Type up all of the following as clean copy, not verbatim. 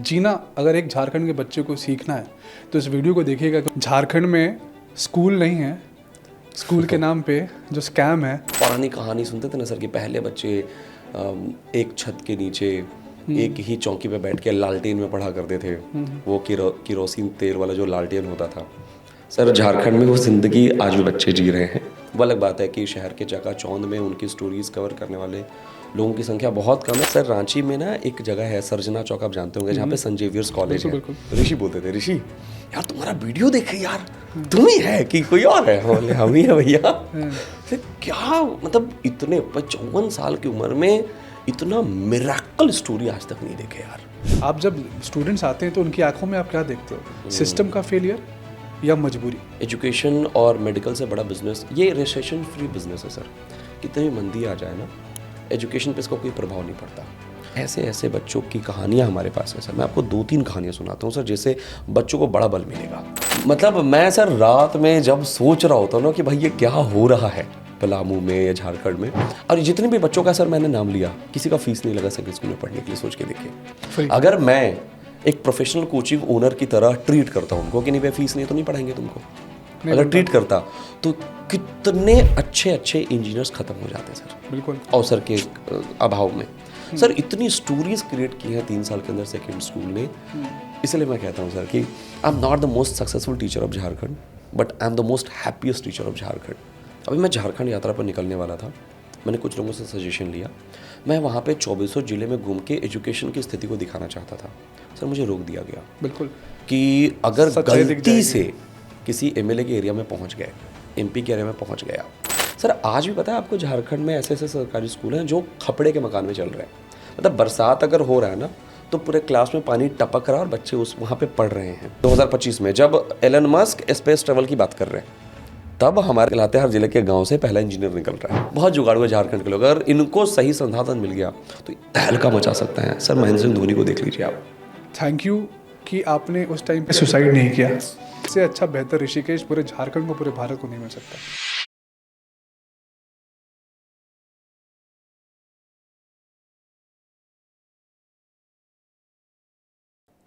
जीना अगर एक झारखंड के बच्चे को सीखना है तो इस वीडियो को देखिएगा। झारखंड में स्कूल नहीं है, स्कूल के नाम पे जो स्कैम है। पुरानी कहानी सुनते थे ना सर कि पहले बच्चे एक छत के नीचे एक ही चौकी पे बैठ के लालटेन में पढ़ा करते थे। वो किरोसिन तेल वाला जो लालटेन होता था। सर झारखंड में वो ज़िंदगी आज भी बच्चे जी रहे हैं। वो अलग बात है कि शहर के चकाचौंध में उनकी स्टोरीज़ कवर करने वाले लोगों की संख्या बहुत कम है। सर रांची में ना एक जगह है सर्जना चौक, आप जानते होंगे, जहाँ पे सेंट जेवियर्स कॉलेज है। ऋषि बोलते थे, ऋषि यार तुम्हारा वीडियो देखे यार, तुम ही है कि कोई और है? बोले हम ही है भैया। फिर क्या मतलब इतने 54 साल की उम्र में इतना मिरेकल स्टोरी आज तक नहीं देखे यार। आप जब स्टूडेंट्स आते हैं तो उनकी आंखों में आप क्या देखते हो? सिस्टम का फेलियर या मजबूरी? एजुकेशन और मेडिकल से बड़ा बिजनेस ये रिसेशन फ्री बिजनेस है सर। कितनी भी मंदी आ जाए ना, एजुकेशन पे इसका कोई प्रभाव नहीं पड़ता। ऐसे ऐसे बच्चों की कहानियाँ हमारे पास है सर। मैं आपको 2-3 कहानियाँ सुनाता हूँ सर, जैसे बच्चों को बड़ा बल मिलेगा। मतलब मैं सर रात में जब सोच रहा होता हूँ ना कि भाई ये क्या हो रहा है पलामू में या झारखंड में, और जितने भी बच्चों का सर मैंने नाम लिया, किसी का फीस नहीं लगा सेकेंडरी स्कूल में पढ़ने के लिए। सोच के देखिए, अगर मैं एक प्रोफेशनल कोचिंग ओनर की तरह ट्रीट करता हूँ उनको कि नहीं भाई फीस नहीं तो नहीं पढ़ाएंगे तुमको, अगर ट्रीट करता तो कितने अच्छे अच्छे इंजीनियर्स खत्म हो जाते सर, बिल्कुल अवसर के अभाव में। सर इतनी स्टोरीज क्रिएट की हैं 3 साल के अंदर सेकेंड स्कूल ने। इसलिए मैं कहता हूँ सर कि I am not the most successful teacher of Jharkhand, but I am the most happiest teacher of Jharkhand. अभी मैं झारखंड यात्रा पर निकलने वाला था, मैंने कुछ लोगों से सजेशन लिया। मैं वहाँ पे 2400 जिले में घूम के एजुकेशन की स्थिति को दिखाना चाहता था। सर मुझे रोक दिया गया, बिल्कुल, कि अगर गलती से किसी एमएलए के एरिया में पहुँच गए, एमपी के एरिया में पहुँच गया। सर आज भी पता है आपको झारखंड में ऐसे ऐसे सरकारी स्कूल हैं जो खपड़े के मकान में चल रहे हैं। मतलब बरसात अगर हो रहा है ना तो पूरे क्लास में पानी टपक रहा है और बच्चे उस वहाँ पे पढ़ रहे हैं। 2025 में जब एलन मस्क स्पेस ट्रेवल की बात कर रहे हैं, तब हमारे लातेहार जिले के गांव से पहला इंजीनियर निकल रहा है। बहुत जुगाड़ हुए झारखंड के लोग, अगर इनको सही संसाधन मिल गया तो तहलका मचा सकते हैं। सर महेंद्र सिंह धोनी को देख लीजिए आप। थैंक यू कि आपने उस टाइम पे सुसाइड नहीं किया। इससे अच्छा बेहतर ऋषिकेश पूरे झारखंड को, पूरे भारत को नहीं मिल सकता।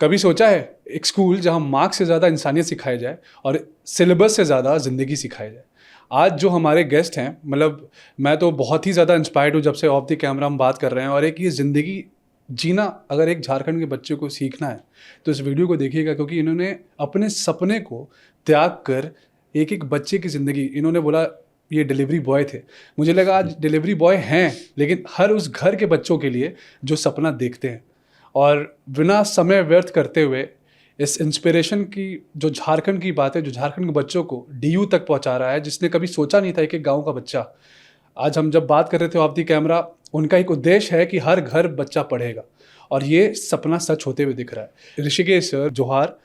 कभी सोचा है एक स्कूल जहां मार्क्स से ज़्यादा इंसानियत सिखाई जाए और सिलेबस से ज़्यादा ज़िंदगी सिखाई जाए? आज जो हमारे गेस्ट हैं, मतलब मैं तो बहुत ही ज़्यादा इंस्पायर्ड हूँ जब से ऑफ द कैमरा हम बात कर रहे हैं। और एक ये ज़िंदगी जीना अगर एक झारखंड के बच्चे को सीखना है तो इस वीडियो को देखिएगा, क्योंकि इन्होंने अपने सपने को त्याग कर एक एक बच्चे की ज़िंदगी, इन्होंने बोला ये डिलीवरी बॉय थे, मुझे लगा आज डिलीवरी बॉय हैं, लेकिन हर उस घर के बच्चों के लिए जो सपना देखते हैं। और बिना समय व्यर्थ करते हुए इस इंस्पिरेशन की जो झारखंड की बात है, जो झारखंड के बच्चों को डीयू तक पहुंचा रहा है, जिसने कभी सोचा नहीं था कि गांव का बच्चा, आज हम जब बात कर रहे थे ऑफ द कैमरा, उनका एक उद्देश्य है कि हर घर बच्चा पढ़ेगा, और ये सपना सच होते हुए दिख रहा है। ऋषिकेश सर, जोहार।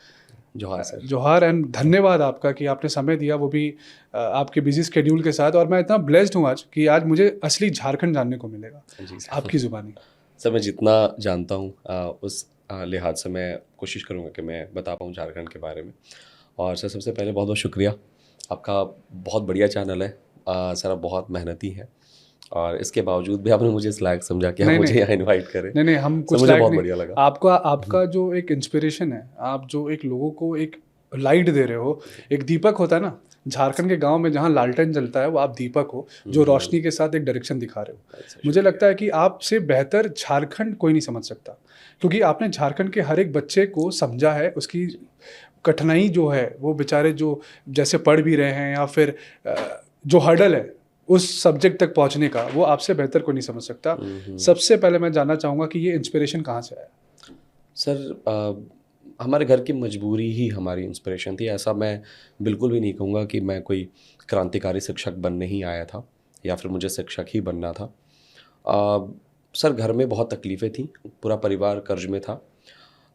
जोहार सर। जोहार एंड धन्यवाद आपका कि आपने समय दिया, वो भी आपके बिजी स्केड्यूल के साथ। और मैं इतना ब्लेस्ड हूँ आज कि आज मुझे असली झारखंड जानने को मिलेगा आपकी ज़ुबानी। सर मैं जितना जानता हूँ उस लिहाज से मैं कोशिश करूँगा कि मैं बता पाऊँ झारखंड के बारे में। और सर सबसे पहले बहुत बहुत शुक्रिया, आपका बहुत बढ़िया चैनल है। सर आप बहुत मेहनती हैं और इसके बावजूद भी आपने मुझे इस लायक समझा कि आप मुझे यहाँ इनवाइट करें। नहीं, हम कुछ मुझे लायक बहुत नहीं। बढ़िया लगा। आपका जो एक इंस्पिरेशन है, आप जो एक लोगों को एक लाइट दे रहे हो, एक दीपक होता है ना झारखंड के गांव में, जहां लालटेन जलता है, वो आप दीपक हो जो रोशनी के साथ एक डायरेक्शन दिखा रहे हो। मुझे लगता है कि आपसे बेहतर झारखंड कोई नहीं समझ सकता, क्योंकि आपने झारखंड के हर एक बच्चे को समझा है। उसकी कठिनाई जो है, वो बेचारे जो जैसे पढ़ भी रहे हैं, या फिर जो हर्डल है उस सब्जेक्ट तक पहुंचने का, वो आपसे बेहतर कोई नहीं समझ सकता। सबसे पहले मैं जानना चाहूँगा कि ये इंस्पिरेशन कहाँ से आया? सर हमारे घर की मजबूरी ही हमारी इंस्पिरेशन थी। ऐसा मैं बिल्कुल भी नहीं कहूँगा कि मैं कोई क्रांतिकारी शिक्षक बनने ही आया था या फिर मुझे शिक्षक ही बनना था। सर घर में बहुत तकलीफ़ें थी, पूरा परिवार कर्ज में था।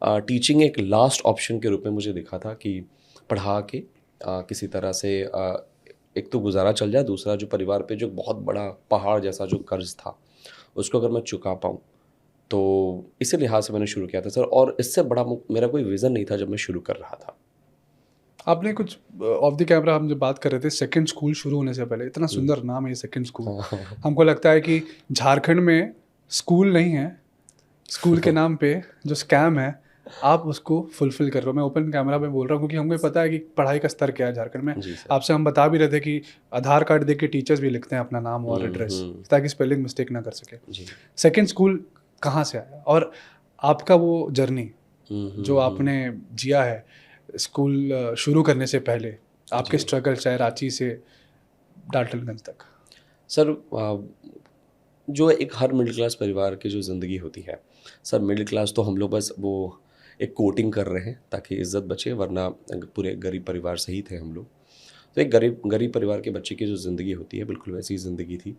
टीचिंग एक लास्ट ऑप्शन के रूप में मुझे दिखा था कि पढ़ा के किसी तरह से एक तो गुजारा चल जाए, दूसरा जो परिवार पे जो बहुत बड़ा पहाड़ जैसा जो कर्ज था उसको अगर मैं चुका पाऊँ, तो इसी लिहाज से मैंने शुरू किया था सर। और इससे बड़ा मेरा कोई विज़न नहीं था जब मैं शुरू कर रहा था। आपने कुछ ऑफ द कैमरा हम जब बात कर रहे थे, सेकंड स्कूल शुरू होने से पहले, इतना सुंदर नाम है ये सेकंड स्कूल। हमको लगता है कि झारखंड में स्कूल नहीं है, स्कूल के नाम पे जो स्कैम है आप उसको फुलफिल कर रहे हो। मैं ओपन कैमरा में बोल रहा हूँ क्योंकि हमें पता है कि पढ़ाई का स्तर क्या है झारखंड में। जी सर। आपसे हम बता भी रहे थे कि आधार कार्ड देख के टीचर्स भी लिखते हैं अपना नाम और एड्रेस ताकि स्पेलिंग मिस्टेक ना कर सके। जी। सेकंड स्कूल कहाँ से आया और आपका वो जर्नी जो आपने जिया है स्कूल शुरू करने से पहले, आपके स्ट्रगल चाहे रांची से डाल्टनगंज तक? सर जो एक हर मिडिल क्लास परिवार की जो ज़िंदगी होती है सर, मिडिल क्लास तो हम लोग बस वो एक कोटिंग कर रहे हैं ताकि इज़्ज़त बचे, वरना पूरे गरीब परिवार से ही थे हम लोग। तो एक गरीब परिवार के बच्चे की जो ज़िंदगी होती है बिल्कुल वैसी ज़िंदगी थी।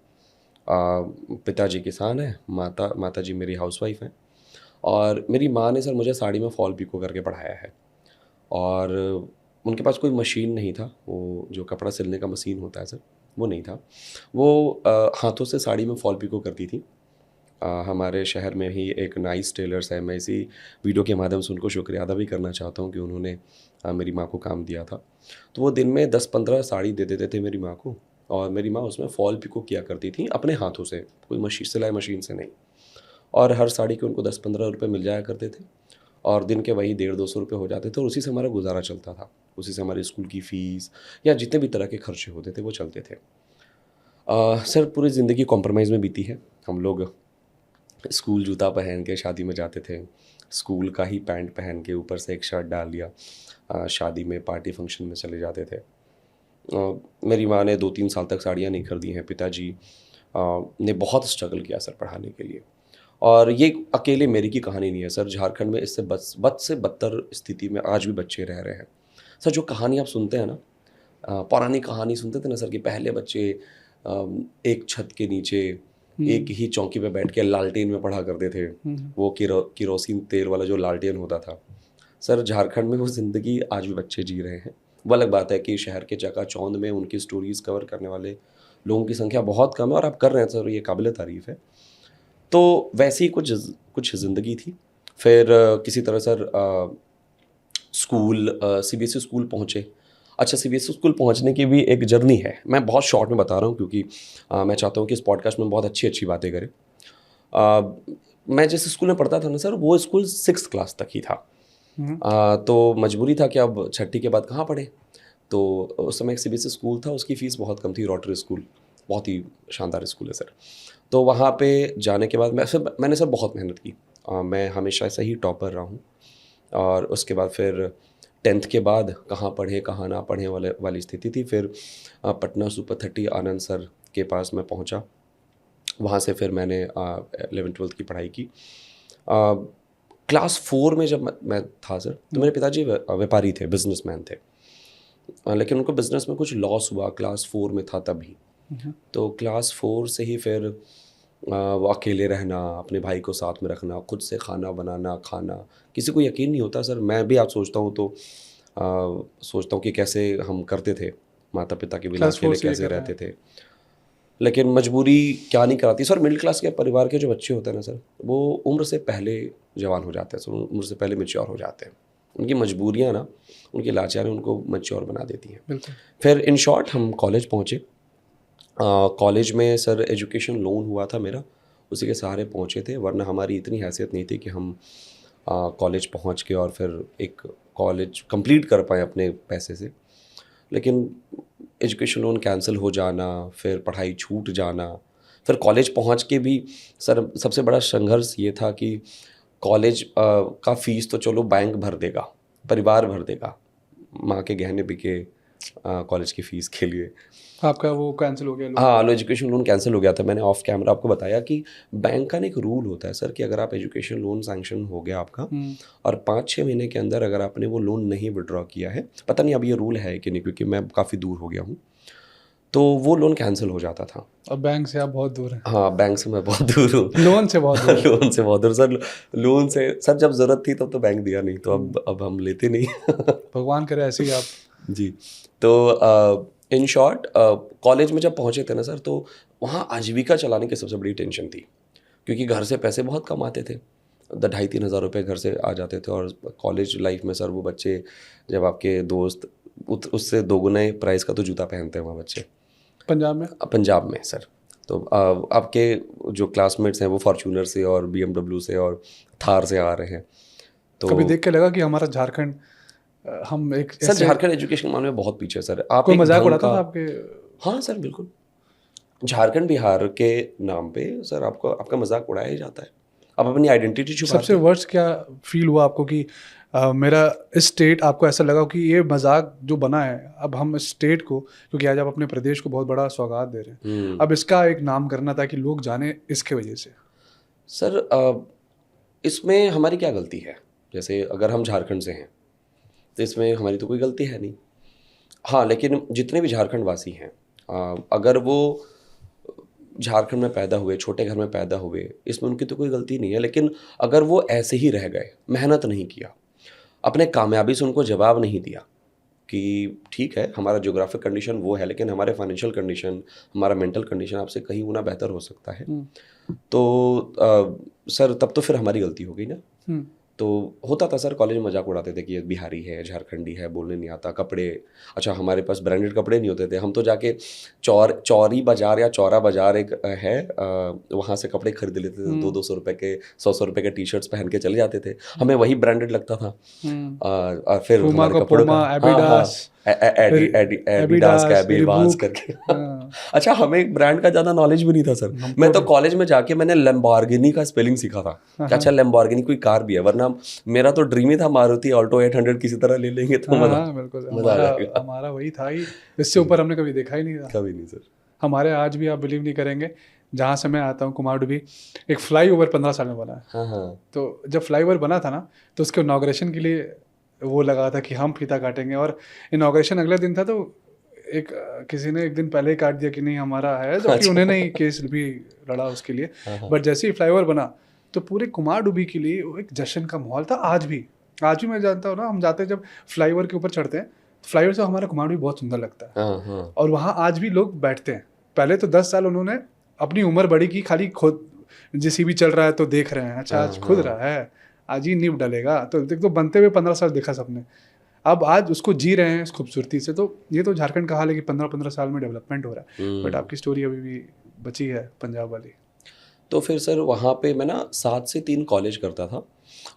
पिताजी किसान हैं, माताजी मेरी हाउसवाइफ हैं और मेरी माँ ने सर मुझे साड़ी में फॉल पिको करके पढ़ाया है। और उनके पास कोई मशीन नहीं था, वो जो कपड़ा सिलने का मशीन होता है सर, वो नहीं था। वो हाथों से साड़ी में फॉल पिको करती थी। हमारे शहर में ही एक नाइस टेलर्स है, मैं इसी वीडियो के माध्यम से उनको शुक्रिया अदा भी करना चाहता हूँ कि उन्होंने मेरी माँ को काम दिया था। तो वो दिन में 10-15 साड़ी दे देते थे मेरी माँ को और मेरी माँ उसमें फॉल पिको किया करती थी अपने हाथों से, कोई सिलाई मशीन से नहीं। और हर साड़ी के उनको 10-15 रुपये मिल जाया करते थे और दिन के वही 150-200 रुपये हो जाते थे और उसी से हमारा गुजारा चलता था। उसी से हमारी स्कूल की फ़ीस या जितने भी तरह के खर्चे होते थे वो चलते थे। सर पूरी ज़िंदगी कॉम्प्रोमाइज़ में बीती है। हम लोग स्कूल जूता पहन के शादी में जाते थे, स्कूल का ही पैंट पहन के ऊपर से एक शर्ट डाल लिया, शादी में पार्टी फंक्शन में चले जाते थे। मेरी माँ ने 2-3 साल तक साड़ियाँ नहीं खरीदी हैं। पिताजी ने बहुत स्ट्रगल किया सर पढ़ाने के लिए। और ये अकेले मेरी की कहानी नहीं है सर, झारखंड में इससे बद से बदतर स्थिति में आज भी बच्चे रह रहे हैं। सर जो कहानी आप सुनते हैं ना, पौराणिक कहानी सुनते थे ना सर कि पहले बच्चे एक छत के नीचे एक ही चौकी पे बैठ के लालटेन में पढ़ा करते थे। वो किरोसिन तेल वाला जो लालटेन होता था। सर झारखंड में वो ज़िंदगी आज भी बच्चे जी रहे हैं। वो अलग बात है कि शहर के चकाचौंध में उनकी स्टोरीज़ कवर करने वाले लोगों की संख्या बहुत कम है और आप कर रहे हैं सर, ये काबिल तारीफ़ है। तो वैसी ही कुछ ज़िंदगी थी। फिर किसी तरह सर स्कूल सीबीएसई स्कूल पहुँचे। अच्छा, सीबीएसई स्कूल पहुँचने की भी एक जर्नी है। मैं बहुत शॉर्ट में बता रहा हूँ क्योंकि मैं चाहता हूँ कि इस पॉडकास्ट में बहुत अच्छी बातें करें। मैं जिस स्कूल में पढ़ता था ना सर, वो स्कूल 6th क्लास तक ही था। तो मजबूरी था कि अब छठी के बाद कहाँ पढ़े। तो उस समय एक सीबीएसई स्कूल था, उसकी फ़ीस बहुत कम थी, रोटरी स्कूल, बहुत ही शानदार स्कूल है सर। तो वहाँ पे जाने के बाद मैंने सर बहुत मेहनत की। मैं हमेशा से ही टॉपर रहा हूँ और उसके बाद फिर 10th के बाद कहाँ पढ़े कहाँ ना पढ़े वाली स्थिति थी। फिर पटना सुपर 30 आनंद सर के पास मैं पहुँचा। वहाँ से फिर मैंने 11th-12th की पढ़ाई की। क्लास 4 में जब मैं था सर, तो मेरे पिताजी व्यापारी थे, बिजनेसमैन थे। लेकिन उनको बिज़नेस में कुछ लॉस हुआ, क्लास 4 में था तभी। तो क्लास 4 से ही फिर वो अकेले रहना, अपने भाई को साथ में रखना, खुद से खाना बनाना, खाना, किसी को यकीन नहीं होता सर। मैं भी आज सोचता हूँ तो सोचता हूँ कि कैसे हम करते थे, माता पिता के बिना अकेले कैसे रहते थे। लेकिन मजबूरी क्या नहीं कराती सर। मिडिल क्लास के परिवार के जो बच्चे होते हैं ना सर, वो उम्र से पहले जवान हो जाते हैं सर, उम्र से पहले मैच्योर हो जाते हैं। उनकी मजबूरियाँ ना, उनकी लाचारी उनको मैच्योर बना देती हैं। फिर इन शॉर्ट हम कॉलेज पहुँचे। कॉलेज में सर एजुकेशन लोन हुआ था मेरा, उसी के सहारे पहुँचे थे, वरना हमारी इतनी हैसियत नहीं थी कि हम कॉलेज पहुँच के और फिर एक कॉलेज कंप्लीट कर पाएँ अपने पैसे से। लेकिन एजुकेशन लोन कैंसिल हो जाना, फिर पढ़ाई छूट जाना, फिर कॉलेज पहुँच के भी सर सबसे बड़ा संघर्ष ये था कि कॉलेज का फ़ीस तो चलो बैंक भर देगा, परिवार भर देगा, माँ के गहने बिके कॉलेज की फ़ीस के लिए। आपका वो कैंसिल हो गया लोन? हाँ, एजुकेशन लोन कैंसिल हो गया था। मैंने ऑफ कैमरा आपको बताया कि बैंक का ना एक रूल होता है सर कि अगर आप एजुकेशन लोन सैंक्शन हो गया आपका और 5-6 महीने के अंदर अगर आपने वो लोन नहीं विड्रॉ किया है, पता नहीं अब ये रूल है कि नहीं क्योंकि मैं काफ़ी दूर हो गया हूँ, तो वो लोन कैंसिल हो जाता था। अब बैंक से आप बहुत दूर हैं? हाँ, बैंक से मैं बहुत दूर हूँ। लोन से बहुत दूर? लोन से बहुत दूर सर। लोन से सर जब ज़रूरत थी तब तो बैंक दिया नहीं, तो अब हम लेते नहीं। भगवान करे ऐसे ही आप। जी। तो इन शॉर्ट कॉलेज में जब पहुँचे थे ना सर, तो वहाँ आजीविका चलाने की सबसे बड़ी टेंशन थी क्योंकि घर से पैसे बहुत कम आते थे। 2,500-3 हज़ार रुपये घर से आ जाते थे और कॉलेज लाइफ में सर वो बच्चे, जब आपके दोस्त उससे दोगुने प्राइस का तो जूता पहनते हैं वहाँ बच्चे। पंजाब में? पंजाब में सर। तो आपके जो क्लासमेट्स हैं वो फॉर्च्यूनर से और BMW से और थार से आ रहे हैं। तो कभी देख के लगा कि हमारा झारखंड हम एक सर झारखंड एजुकेशन के मामले में बहुत पीछे है सर। आप कोई एक मजाक ढंग उड़ाता का, था आपके? हाँ सर बिल्कुल, झारखंड बिहार के नाम पे सर आपको आपका मजाक उड़ाया ही जाता है, आप अपनी आइडेंटिटी छुपाते सबसे वर्स्ट क्या फील हुआ आपको कि मेरा स्टेट, आपको ऐसा लगा कि ये मजाक जो बना है, अब हम स्टेट को, क्योंकि आज आप अपने प्रदेश को बहुत बड़ा सौगात दे रहे हैं, अब इसका एक नाम करना था कि लोग जाने इसके वजह से। सर इसमें हमारी क्या गलती है? जैसे अगर हम झारखंड से हैं तो इसमें हमारी तो कोई गलती है नहीं। हाँ, लेकिन जितने भी झारखंड वासी हैं, अगर वो झारखंड में पैदा हुए, छोटे घर में पैदा हुए, इसमें उनकी तो कोई गलती नहीं है। लेकिन अगर वो ऐसे ही रह गए, मेहनत नहीं किया, अपने कामयाबी से उनको जवाब नहीं दिया कि ठीक है हमारा ज्योग्राफिक कंडीशन वो है, लेकिन हमारे फाइनेंशियल कंडीशन, हमारा मेंटल कंडीशन आपसे कहीं गुना बेहतर हो सकता है, तो सर तब तो फिर हमारी गलती हो गई ना। तो होता था सर, कॉलेज में मजाक उड़ाते थे कि ये बिहारी है, झारखंडी है, बोलने नहीं आता, कपड़े, अच्छा हमारे पास ब्रांडेड कपड़े नहीं होते थे, हम तो जाके चौरी बाजार या चौरा बाजार एक है, वहाँ से कपड़े खरीद लेते थे, 200 रुपए के, 100 रुपए के टी शर्ट्स पहन के चले जाते थे, हमें वही ब्रांडेड लगता था। और फिर हमारे कपड़ों का एडिडास का एबिबास करके अच्छा, हमें एक ब्रांड का ज़्यादा नॉलेज भी नहीं था सर। मैं तो कॉलेज में जाके मैंने लैम्बोर्गिनी का स्पेलिंग सीखा था कि अच्छा लैम्बोर्गिनी कोई कार भी है, वरना मेरा तो ड्रीम ही था मारुति ऑल्टो 800 किसी तरह ले लेंगे तो मजा आ जाएगा। हमारा वही था ही, इससे ऊपर हमने कभी देखा ही नहीं था, कभी नहीं सर। हमारे आज भी, आप बिलीव नहीं करेंगे, जहाँ से मैं आता हूँ कुमारडुबी, एक फ्लाई ओवर 15 साल में बना है। हाँ हाँ। तो जब फ्लाई ओवर बना था ना, तो उसके इनॉग्रेशन के लिए वो लगा था कि हम फीता काटेंगे, और इनॉग्रेशन अगले दिन था, तो एक किसी ने एक दिन पहले ही काट दिया कि नहीं हमारा है, जबकि उन्होंने ही केस भी लड़ा उसके लिए। बट जैसे ही फ्लाईओवर बना तो पूरे कुमारडुबी के लिए वो एक जश्न का माहौल था। आज भी मैं जानता हूँ ना, हम जाते हैं जब फ्लाईओवर के ऊपर चढ़ते हैं, फ्लाईओवर से हमारा कुमारडुबी बहुत सुंदर लगता है, और वहाँ आज भी लोग बैठते हैं। पहले तो 10 साल उन्होंने अपनी उम्र बड़ी की, खाली खुद JCB चल रहा है तो देख रहे हैं, अच्छा आज खुद रहा है, आज ही नींव डलेगा, तो देख, तो बनते हुए 15 साल देखा सबने, अब आज उसको जी रहे हैं इस खूबसूरती से। तो ये तो झारखंड का हाल है कि 15-15 साल में डेवलपमेंट हो रहा है, बट आपकी स्टोरी अभी भी बची है पंजाब वाली। तो फिर सर वहाँ पे मैं ना 7 से 3 कॉलेज करता था,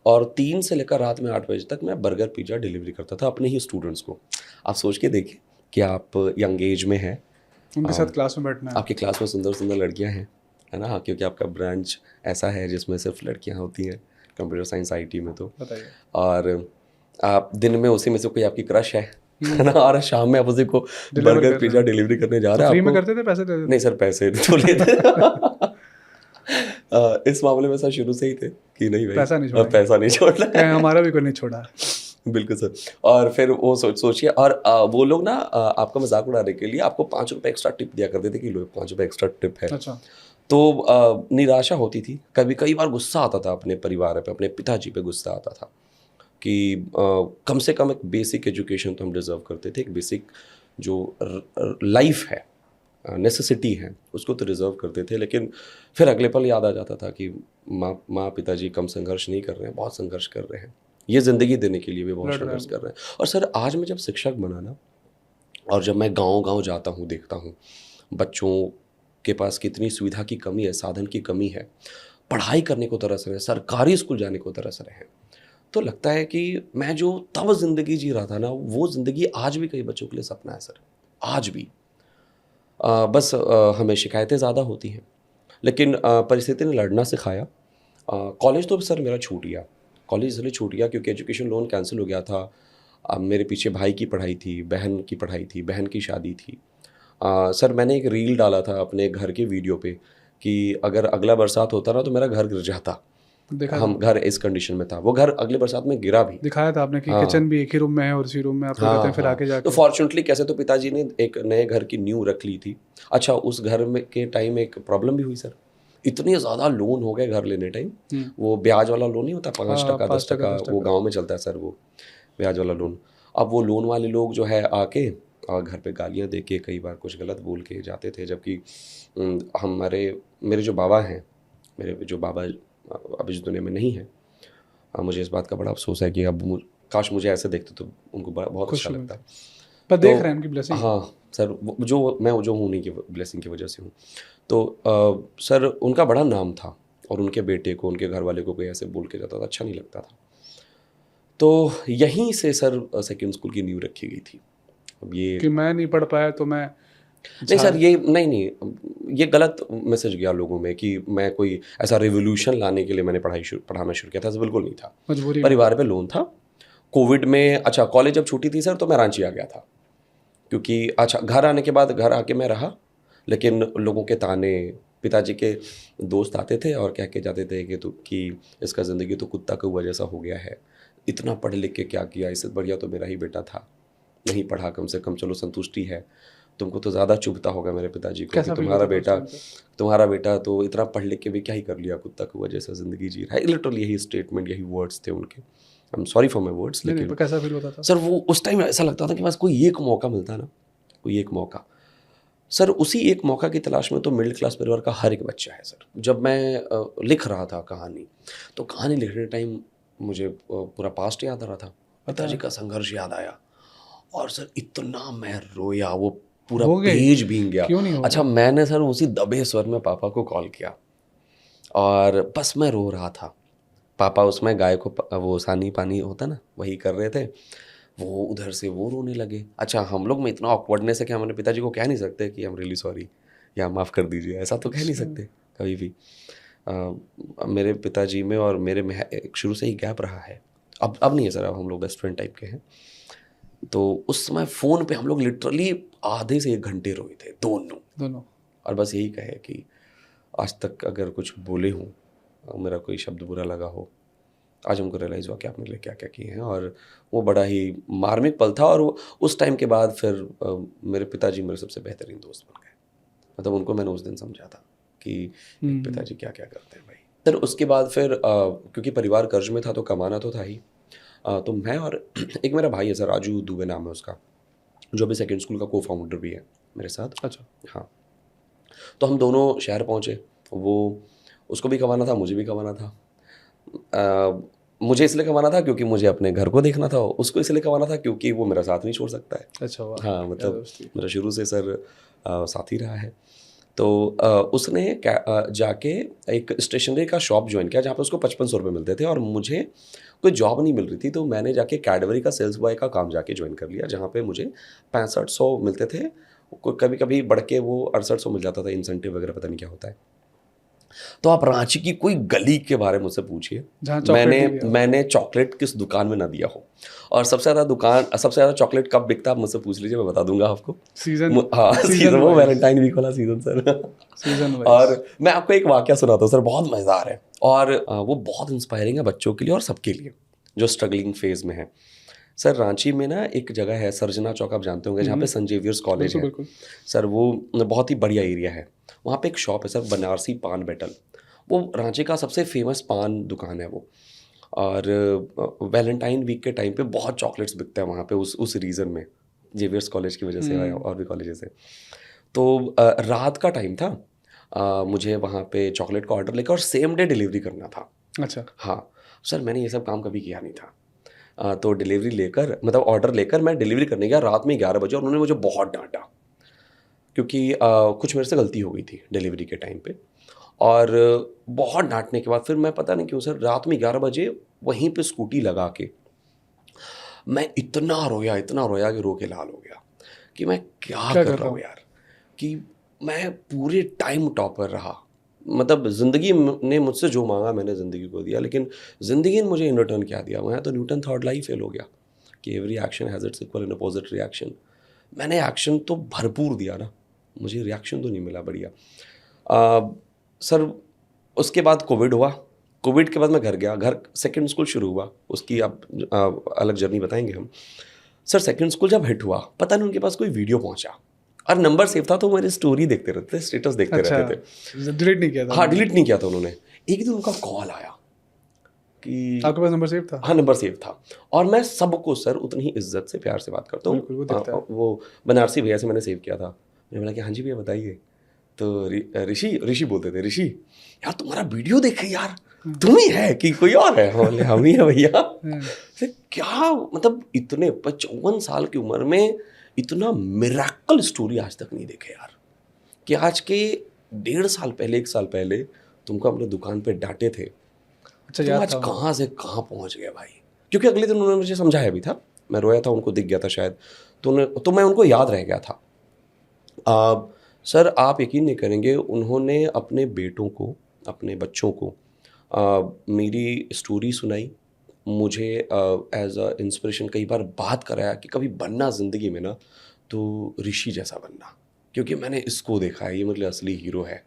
और 3 से लेकर रात में 8 बजे तक मैं बर्गर पिज़्ज़ा डिलीवरी करता था अपने ही स्टूडेंट्स को। आप सोच के देखिए कि आप यंग एज में हैं, उनके साथ क्लास में बैठना है, आपकी क्लास में सुंदर सुंदर लड़कियां हैं, है ना, क्योंकि आपका ब्रांच ऐसा है जिसमें सिर्फ लड़कियां होती हैं, कंप्यूटर साइंस IT में। तो बताइए, और आप दिन में उसी में से कोई आपकी क्रश है ना, और शाम में आप उसी को बर्गर पिज़्ज़ा डिलीवरी करने जा रहे हैं। फ्री में करते थे, पैसे देते थे? नहीं सर, पैसे तो लेते इस मामले में सर शुरू से ही थे कि नहीं भाई पैसा नहीं छोड़ना, हमारा भी कोई नहीं छोड़ा। बिल्कुल सर। और फिर वो सोचिए, और वो लोग ना आपका मजाक उड़ाने के लिए आपको 5 रुपये एक्स्ट्रा टिप दिया करते थे कि लो 5 रुपये एक्स्ट्रा टिप है। अच्छा। तो निराशा होती थी, कई बार गुस्सा आता था अपने परिवार पे, अपने पिताजी पे गुस्सा आता था कि कम से कम एक बेसिक एजुकेशन तो हम डिज़र्व करते थे, एक बेसिक जो लाइफ है, नेसेसिटी है, उसको तो रिजर्व करते थे। लेकिन फिर अगले पल याद आ जाता था कि माँ पिताजी कम संघर्ष नहीं कर रहे हैं, बहुत संघर्ष कर रहे हैं, ये ज़िंदगी देने के लिए भी बहुत संघर्ष कर रहे हैं। और सर आज मैं जब शिक्षक बना ना, और जब मैं गांव जाता हूँ, देखता हूँ बच्चों के पास कितनी सुविधा की कमी है, साधन की कमी है, पढ़ाई करने को तरस रहे हैं, सरकारी स्कूल जाने को तरस रहे हैं, तो लगता है कि मैं जो तब ज़िंदगी जी रहा था ना, वो ज़िंदगी आज भी कई बच्चों के लिए सपना है सर, आज भी। बस हमें शिकायतें ज़्यादा होती हैं, लेकिन परिस्थिति ने लड़ना सिखाया। कॉलेज तो सर मेरा छूट गया, कॉलेज इसलिए छूट गया क्योंकि एजुकेशन लोन कैंसिल हो गया था। मेरे पीछे भाई की पढ़ाई थी, बहन की पढ़ाई थी, बहन की शादी थी। सर मैंने एक रील डाला था अपने घर के वीडियो पे कि अगर अगला बरसात होता ना तो मेरा घर गिर जाता। हम घर इस कंडीशन में था, वो घर अगले बरसात में गिरा भी। दिखाया था आपने कि किचन भी एक ही रूम में है और उसी रूम में आप रहते हैं, फिर आके जाके। तो फॉर्चुनेटली कैसे तो पिताजी ने एक नए घर की नींव रख ली थी। अच्छा, उस घर में के टाइम एक प्रॉब्लम भी हुई सर, इतने ज़्यादा लोन हो गए घर लेने टाइम, वो ब्याज वाला लोन नहीं होता 5% 10%, वो गाँव में चलता है सर वो ब्याज वाला लोन। अब वो लोन वाले लोग जो है आके और घर पे गालियाँ दे के, कई बार कुछ गलत बोल के जाते थे, जबकि मेरे जो बाबा हैं, मेरे जो बाबा अब इस दुनिया में नहीं है, मुझे इस बात का बड़ा अफसोस है कि अब काश मुझे ऐसे देखते तो उनको बहुत अच्छा लगता। पर देख रहे हैं उनकी ब्लेसिंग। हाँ सर, मैं जो हूँ उन्हीं की ब्लेसिंग की वजह से हूँ। तो सर उनका बड़ा नाम था, और उनके बेटे को, उनके घर वाले को कोई ऐसे बोल के जाता था, अच्छा नहीं लगता था। तो यहीं से सर सेकेंड स्कूल की नींव रखी गई थी। अब ये कि मैं नहीं पढ़ पाया तो मैं नहीं सर, ये नहीं, ये गलत मैसेज गया लोगों में कि मैं कोई ऐसा रिवोल्यूशन लाने के लिए मैंने पढ़ाना शुरू किया था। ऐसा बिल्कुल नहीं था। मजबूरी में। परिवार पे लोन था। कोविड में अच्छा कॉलेज जब छूटी थी सर तो मैं रांची आ गया था, क्योंकि अच्छा घर आने के बाद घर आके मैं रहा, लेकिन लोगों के ताने, पिताजी के दोस्त आते थे और कह के जाते थे कि इसका ज़िंदगी तो कुत्ता कौवा जैसा हो गया है, इतना पढ़ लिख के क्या किया, इससे बढ़िया तो मेरा ही बेटा था, नहीं पढ़ा, कम से कम चलो संतुष्टि है। तुमको तो ज़्यादा चुभता होगा मेरे पिताजी को कि तुम्हारा बेटा तो इतना पढ़ लिख के भी क्या ही कर लिया, कुत्ता कौवा जैसा ज़िंदगी जी रहा है। लिटरली यही स्टेटमेंट, यही वर्ड्स थे उनके। I am sorry for my words, लेकिन कैसा फील होता था सर वो उस टाइम ऐसा लगता था कि बस कोई एक मौका मिलता ना, कोई एक मौका। सर उसी एक मौका की तलाश में तो मिडिल क्लास परिवार का हर एक बच्चा है सर। जब मैं लिख रहा था कहानी, तो कहानी लिखने टाइम मुझे पूरा पास्ट याद आ रहा था, पिताजी का संघर्ष याद आया, और सर इतना मैं रोया, वो पूरा पेज भीग गया। क्यों नहीं होगा? अच्छा मैंने सर उसी दबे स्वर में पापा को कॉल किया और बस मैं रो रहा था। पापा उसमें गाय को वो सानी पानी होता ना वही कर रहे थे, वो उधर से वो रोने लगे। अच्छा हम लोग में इतना ऑकवर्डनेस है कि हम अपने पिताजी को कह नहीं सकते कि आई एम रियली सॉरी या माफ़ कर दीजिए, ऐसा तो कह नहीं सकते कभी भी। मेरे पिताजी में और मेरे में एक शुरू से ही गैप रहा है। अब नहीं है सर, अब हम लोग बेस्ट फ्रेंड टाइप के हैं। तो उस समय फ़ोन पे हम लोग लिटरली आधे से 1 घंटे रोए थे दोनों, और बस यही कहे कि आज तक अगर कुछ बोले हूँ, मेरा कोई शब्द बुरा लगा हो, आज हमको रियलाइज़ हुआ कि आपने लिए क्या क्या किए हैं। और वो बड़ा ही मार्मिक पल था। और उस टाइम के बाद फिर मेरे पिताजी मेरे सबसे बेहतरीन दोस्त बन गए। मतलब उनको मैंने उस दिन समझा था कि पिताजी क्या क्या करते हैं भाई। फिर उसके बाद फिर क्योंकि परिवार कर्ज में था तो कमाना तो था ही, तो मैं और एक मेरा भाई है सर, राजू दुबे नाम है उसका, जो अभी सेकेंड स्कूल का को फाउंडर भी है मेरे साथ। अच्छा हाँ, तो हम दोनों शहर पहुँचे। वो उसको भी कमाना था, मुझे भी कमाना था। मुझे इसलिए कमाना था क्योंकि मुझे अपने घर को देखना था, उसको इसलिए कमाना था क्योंकि वो मेरा साथ नहीं छोड़ सकता है। अच्छा वाह। हाँ मतलब मेरा शुरू से सर साथ ही रहा है। तो उसने जाके एक स्टेशनरी का शॉप ज्वाइन किया जहाँ पे उसको 5500 रुपये मिलते थे और मुझे कोई जॉब नहीं मिल रही थी, तो मैंने जाके कैडबरी का सेल्स बॉय का काम जाके ज्वाइन कर लिया, जहाँ पे मुझे 6500 मिलते थे, कभी कभी बढ़ के वो 6800 मिल जाता था, इंसेंटिव वगैरह पता नहीं क्या होता है। तो आप रांची की कोई गली के बारे में मुझसे पूछिए, मैंने चॉकलेट किस दुकान में ना दिया हो। और सबसे ज़्यादा चॉकलेट कब बिकता आप मुझसे पूछ लीजिए, मैं बता दूंगा आपको। सीजन वो वैलेंटाइन वीक वाला सीजन सर। और मैं आपको एक वाकया सुनाता हूँ सर, बहुत मज़ेदार है और वो बहुत इंस्पायरिंग है बच्चों के लिए और सबके लिए जो स्ट्रगलिंग फेज में है। सर रांची में ना एक जगह है सर्जना चौक, आप जानते होंगे, जहाँ पे सेंट जेवियर्स कॉलेज है सर। वो बहुत ही बढ़िया एरिया है। वहाँ पे एक शॉप है सर, बनारसी पान बैटल। वो रांची का सबसे फेमस पान दुकान है वो। और वैलेंटाइन वीक के टाइम पे बहुत चॉकलेट्स बिकते हैं वहाँ पे उस रीजन में, जेवियर्स कॉलेज की वजह से और भी कॉलेजेस से। तो रात का टाइम था, मुझे वहाँ पे चॉकलेट का ऑर्डर लेकर और सेम डे डिलीवरी करना था। अच्छा हाँ सर, मैंने ये सब काम कभी किया नहीं था। तो डिलीवरी लेकर, मतलब ऑर्डर लेकर मैं डिलीवरी करने गया रात में 11 बजे, और उन्होंने मुझे बहुत डांटा क्योंकि कुछ मेरे से गलती हो गई थी डिलीवरी के टाइम पे। और बहुत डांटने के बाद फिर मैं पता नहीं क्यों सर रात में 11 बजे वहीं पे स्कूटी लगा के मैं इतना रोया कि रो के लाल हो गया कि मैं क्या कर रहा हूँ यार, कि मैं पूरे टाइम टॉपर रहा। मतलब ज़िंदगी ने मुझसे जो मांगा मैंने ज़िंदगी को दिया, लेकिन ज़िंदगी ने मुझे इन रिटर्न क्या दिया। मैं तो न्यूटन थर्ड लॉ ही फेल हो गया कि every action has its equal and opposite reaction. मैंने एक्शन तो भरपूर दिया ना, मुझे रिएक्शन तो नहीं मिला बढ़िया। सर उसके बाद कोविड हुआ। कोविड के बाद मैं घर गया, घर सेकेंड स्कूल शुरू हुआ, उसकी आप अलग जर्नी बताएंगे हम। सर सेकेंड स्कूल जब हिट हुआ, पता नहीं उनके पास कोई वीडियो पहुंचा और नंबर सेव था, तो मेरी स्टोरी देखते रहते थे, स्टेटस देखते रहते थे। डिलीट नहीं किया था? हाँ डिलीट नहीं किया था उन्होंने। एक दिन उनका कॉल आया कि आपके पास नंबर सेव था? हाँ नंबर सेव था। और मैं सबको सर उतनी ही इज्जत से प्यार से बात करता हूँ। वो बनारसी भैया से मैंने सेव किया था। मैंने बोला कि हाँ जी भैया बताइए। तो ऋषि बोलते थे, ऋषि यार तुम्हारा वीडियो देखे यार, तुम ही है कि कोई और है? बोले हम ही है भैया। क्या मतलब इतने 55 साल की उम्र में इतना मिरेकल स्टोरी आज तक नहीं देखे यार, कि आज के 1.5 साल पहले 1 साल पहले तुमको अपने दुकान पे डांटे थे, तुम आज कहाँ से कहाँ पहुँच गए भाई। क्योंकि अगले दिन उन्होंने मुझे समझाया भी था, मैं रोया था, उनको दिख गया था शायद, तो मैं उनको याद रह गया था। सर आप यकीन नहीं करेंगे, उन्होंने अपने बेटों को, अपने बच्चों को मेरी स्टोरी सुनाई, मुझे एज अ इंस्पिरेशन कई बार बात कराया कि कभी बनना ज़िंदगी में ना तो ऋषि जैसा बनना, क्योंकि मैंने इसको देखा है, ये मेरे लिए असली हीरो है।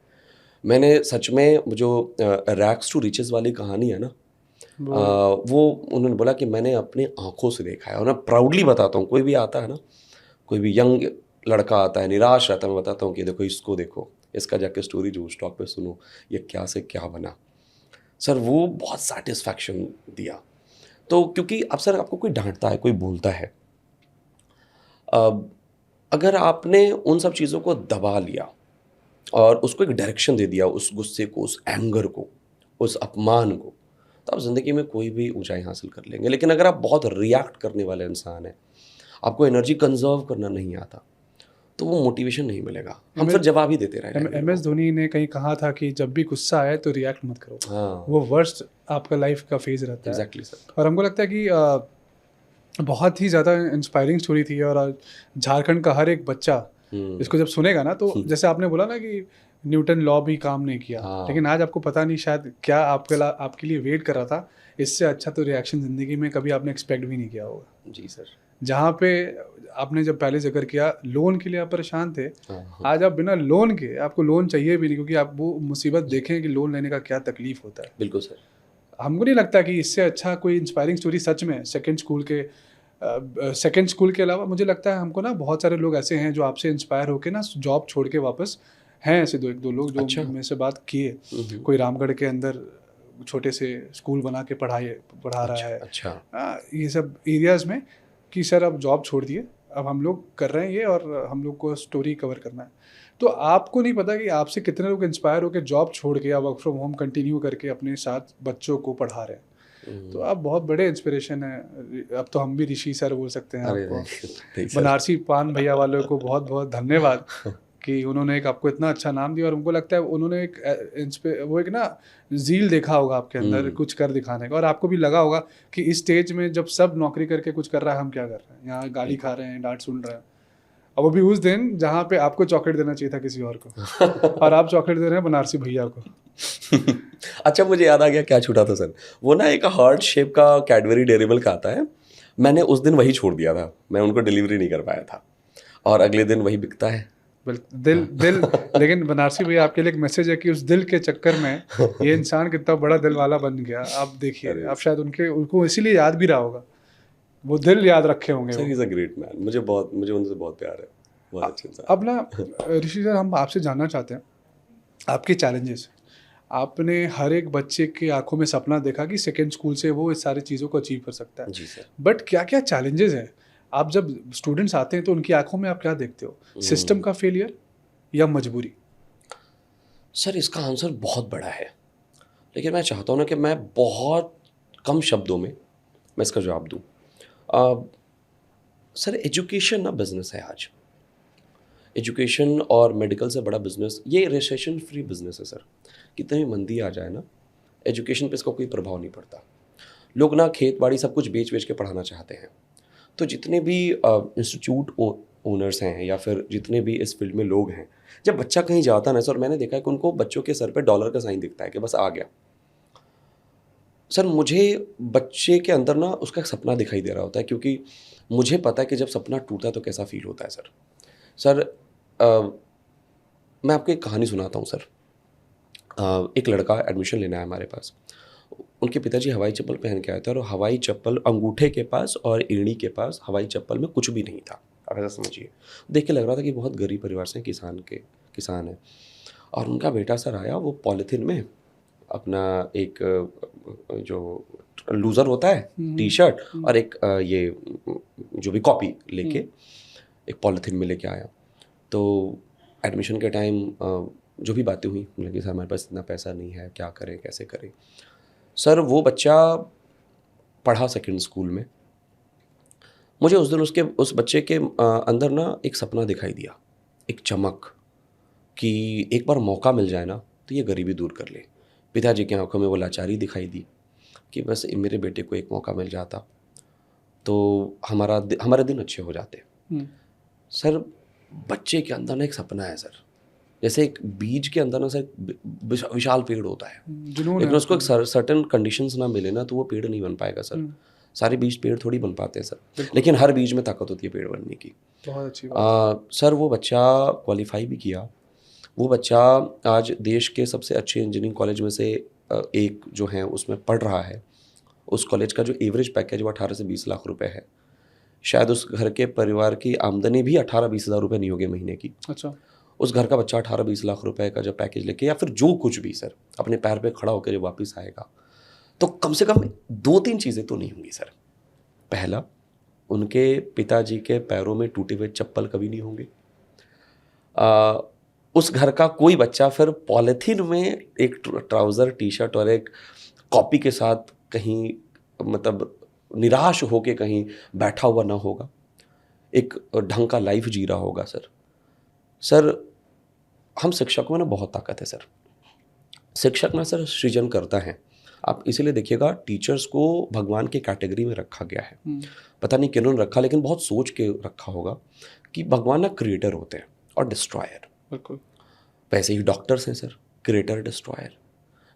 मैंने सच में जो रैग्स टू रिचेस वाली कहानी है ना, वो उन्होंने बोला कि मैंने अपनी आंखों से देखा है, और मैं प्राउडली बताता हूँ, कोई भी आता है ना, कोई भी यंग लड़का आता है निराश रहता है, मैं बताता हूँ कि देखो इसको देखो, इसका जाके स्टोरी जो स्टॉक पे सुनो, ये क्या से क्या बना। सर वो बहुत सेटिस्फैक्शन दिया। तो क्योंकि अब सर आपको कोई डांटता है, कोई बोलता है, अगर आपने उन सब चीज़ों को दबा लिया और उसको एक डायरेक्शन दे दिया, उस गुस्से को, उस एंगर को, उस अपमान को, तो आप ज़िंदगी में कोई भी ऊंचाई हासिल कर लेंगे। लेकिन अगर आप बहुत रिएक्ट करने वाले इंसान हैं, आपको एनर्जी कंजर्व करना नहीं आता, तो वो मोटिवेशन नहीं मिलेगा, हम फिर जवाब ही देते रहेंगे। MS धोनी ने कहीं कहा था कि जब भी गुस्सा आए तो रिएक्ट मत करो। हाँ, वो वर्स्ट आपका लाइफ का फेज रहता है। Exactly sir. और हमको लगता है कि बहुत ही ज़्यादा इंस्पायरिंग स्टोरी थी। और झारखंड का हर एक बच्चा इसको जब सुनेगा ना, तो जैसे आपने बोला ना कि न्यूटन लॉ भी काम नहीं किया, हाँ। लेकिन आज आपको पता नहीं शायद क्या आपके लिए वेट कर रहा था। इससे अच्छा तो रिएक्शन ज़िंदगी में कभी आपने एक्सपेक्ट भी नहीं किया होगा। जी सर। जहाँ पे आपने जब पहले जिक्र किया लोन के लिए आप परेशान थे, हाँ, आज आप बिना लोन के, आपको लोन चाहिए भी नहीं, क्योंकि आप वो मुसीबत देखें कि लोन लेने का क्या तकलीफ होता है। बिल्कुल सर। हमको नहीं लगता कि इससे अच्छा कोई इंस्पायरिंग स्टोरी सच में सेकंड स्कूल के अलावा, मुझे लगता है हमको ना बहुत सारे लोग ऐसे हैं जो आपसे इंस्पायर होकर ना जॉब छोड़ के वापस हैं। ऐसे एक दो लोग जो अच्छा। मेरे से बात किए, कोई रामगढ़ के अंदर छोटे से स्कूल बना के पढ़ा रहा है। अच्छा। ये सब एरियाज़ में कि सर अब जॉब छोड़ दिए, अब हम लोग कर रहे हैं ये, और हम लोग को स्टोरी कवर करना है। तो आपको नहीं पता कि आपसे कितने लोग इंस्पायर होकर जॉब छोड़ के या वर्क फ्रॉम होम कंटिन्यू करके अपने साथ बच्चों को पढ़ा रहे हैं। तो आप बहुत बड़े इंस्पिरेशन है। अब तो हम भी ऋषि सर बोल सकते हैं अरे आपको। नहीं सर। बनारसी पान भैया वालों को बहुत बहुत धन्यवाद कि उन्होंने एक आपको इतना अच्छा नाम दिया। और उनको लगता है उन्होंने वो एक ना ज़ील देखा होगा आपके अंदर कुछ कर दिखाने का, और आपको भी लगा होगा कि इस स्टेज में जब सब नौकरी करके कुछ कर रहा है, हम क्या कर रहे हैं यहाँ, गाली खा रहे हैं, डांट सुन रहे हैं। और वो भी उस दिन जहाँ पे आपको चॉकलेट देना चाहिए था किसी और को, और आप चॉकलेट दे रहे हैं बनारसी भैया को। अच्छा, मुझे याद आ गया क्या छूटा था सर, वो ना एक हार्ट शेप का कैडबरी डेयरी मिल्क आता है, मैंने उस दिन वही छोड़ दिया था, मैं उनको डिलीवरी नहीं कर पाया था, और अगले दिन वही बिकता है। दिल लेकिन बनारसी भैया आपके लिए एक मैसेज है कि उस दिल के चक्कर में ये इंसान कितना बड़ा दिल वाला बन गया। आप देखिए, आप शायद उनको इसीलिए याद भी रहा होगा, वो दिल याद रखे होंगे। Sir, he is a great man, मुझे उनसे बहुत प्यार है, बहुत अच्छे इंसान। अब ना ऋषि सर, हम आपसे जानना चाहते हैं आपके चैलेंजेस। आपने हर एक बच्चे के आंखों में सपना देखा कि सेकेंड स्कूल से वो इस सारी चीज़ों को अचीव कर सकता है। जी सर। बट क्या क्या चैलेंजेस हैं? आप जब स्टूडेंट्स आते हैं तो उनकी आंखों में आप क्या देखते हो? सिस्टम का फेलियर या मजबूरी? सर, इसका आंसर बहुत बड़ा है, लेकिन मैं चाहता हूँ ना कि मैं बहुत कम शब्दों में मैं इसका जवाब दूँ। सर, एजुकेशन ना बिजनेस है आज। एजुकेशन और मेडिकल से बड़ा बिजनेस, ये रिसेशन फ्री बिजनेस है सर। कितनी मंदी आ जाए ना, एजुकेशन पे इसका कोई प्रभाव नहीं पड़ता। लोग ना खेत बाड़ी सब कुछ बेच बेच के पढ़ाना चाहते हैं। तो जितने भी इंस्टीट्यूट ओनर्स हैं या फिर जितने भी इस फील्ड में लोग हैं, जब बच्चा कहीं जाता है ना सर, मैंने देखा है कि उनको बच्चों के सर पे डॉलर का साइन दिखता है कि बस आ गया। सर, मुझे बच्चे के अंदर ना उसका एक सपना दिखाई दे रहा होता है, क्योंकि मुझे पता है कि जब सपना टूटा तो कैसा फील होता है सर। मैं आपको एक कहानी सुनाता हूँ सर। एक लड़का एडमिशन लेना है हमारे पास, उनके पिताजी हवाई चप्पल पहन के आए थे, और हवाई चप्पल अंगूठे के पास और एड़ी के पास हवाई चप्पल में कुछ भी नहीं था। आप ऐसा समझिए, देख के लग रहा था कि बहुत गरीब परिवार से किसान है। और उनका बेटा सर आया, वो पॉलीथिन में अपना एक जो लूज़र होता है टी शर्ट और एक ये जो भी कॉपी लेके एक पॉलीथिन में लेके आया। तो एडमिशन के टाइम जो भी बातें हुई, लगी सर हमारे पास इतना पैसा नहीं है, क्या करें कैसे करें। सर, वो बच्चा पढ़ा सेकंड स्कूल में। मुझे उस दिन उस बच्चे के अंदर ना एक सपना दिखाई दिया, एक चमक, कि एक बार मौका मिल जाए ना तो ये गरीबी दूर कर ले। पिताजी की आंखों में वो लाचारी दिखाई दी कि बस मेरे बेटे को एक मौका मिल जाता तो हमारे दिन अच्छे हो जाते। सर बच्चे के अंदर ना एक सपना है सर, जैसे एक बीज के अंदर ना सर विशाल पेड़ होता है, लेकिन उसको एक सर्टेन कंडीशंस ना मिले ना तो वो पेड़ नहीं बन पाएगा सर। सारे बीज पेड़ थोड़ी बन पाते हैं सर, लेकिन हर बीज में ताकत होती है पेड़ बनने की। बहुत अच्छी बात। सर वो बच्चा क्वालिफाई भी किया, वो बच्चा आज देश के सबसे अच्छे इंजीनियरिंग कॉलेज में से एक जो है उसमें पढ़ रहा है। उस कॉलेज का जो एवरेज पैकेज वो 18 से 20 लाख रुपए है। शायद उस घर के परिवार की आमदनी भी 18-20 हज़ार रुपये नहीं होगी महीने की। अच्छा। उस घर का बच्चा 18-20 लाख रुपए का जब पैकेज लेके या फिर जो कुछ भी सर अपने पैर पे खड़ा होकर जब वापस आएगा तो कम से कम 2-3 चीज़ें तो नहीं होंगी सर। पहला, उनके पिताजी के पैरों में टूटे हुए चप्पल कभी नहीं होंगे। उस घर का कोई बच्चा फिर पॉलिथीन में एक ट्राउज़र, टी शर्ट और एक कॉपी के साथ कहीं मतलब निराश होके कहीं बैठा हुआ ना होगा, एक ढंग का लाइफ जी रहा होगा सर। हम शिक्षकों में ना बहुत ताकत है सर। शिक्षक ना सर सृजन करता है। आप इसीलिए देखिएगा टीचर्स को भगवान के कैटेगरी में रखा गया है। पता नहीं किन्होंने रखा, लेकिन बहुत सोच के रखा होगा कि भगवान ना क्रिएटर होते हैं और डिस्ट्रॉयर। बिल्कुल। वैसे ही डॉक्टर्स हैं सर, क्रिएटर डिस्ट्रॉयर।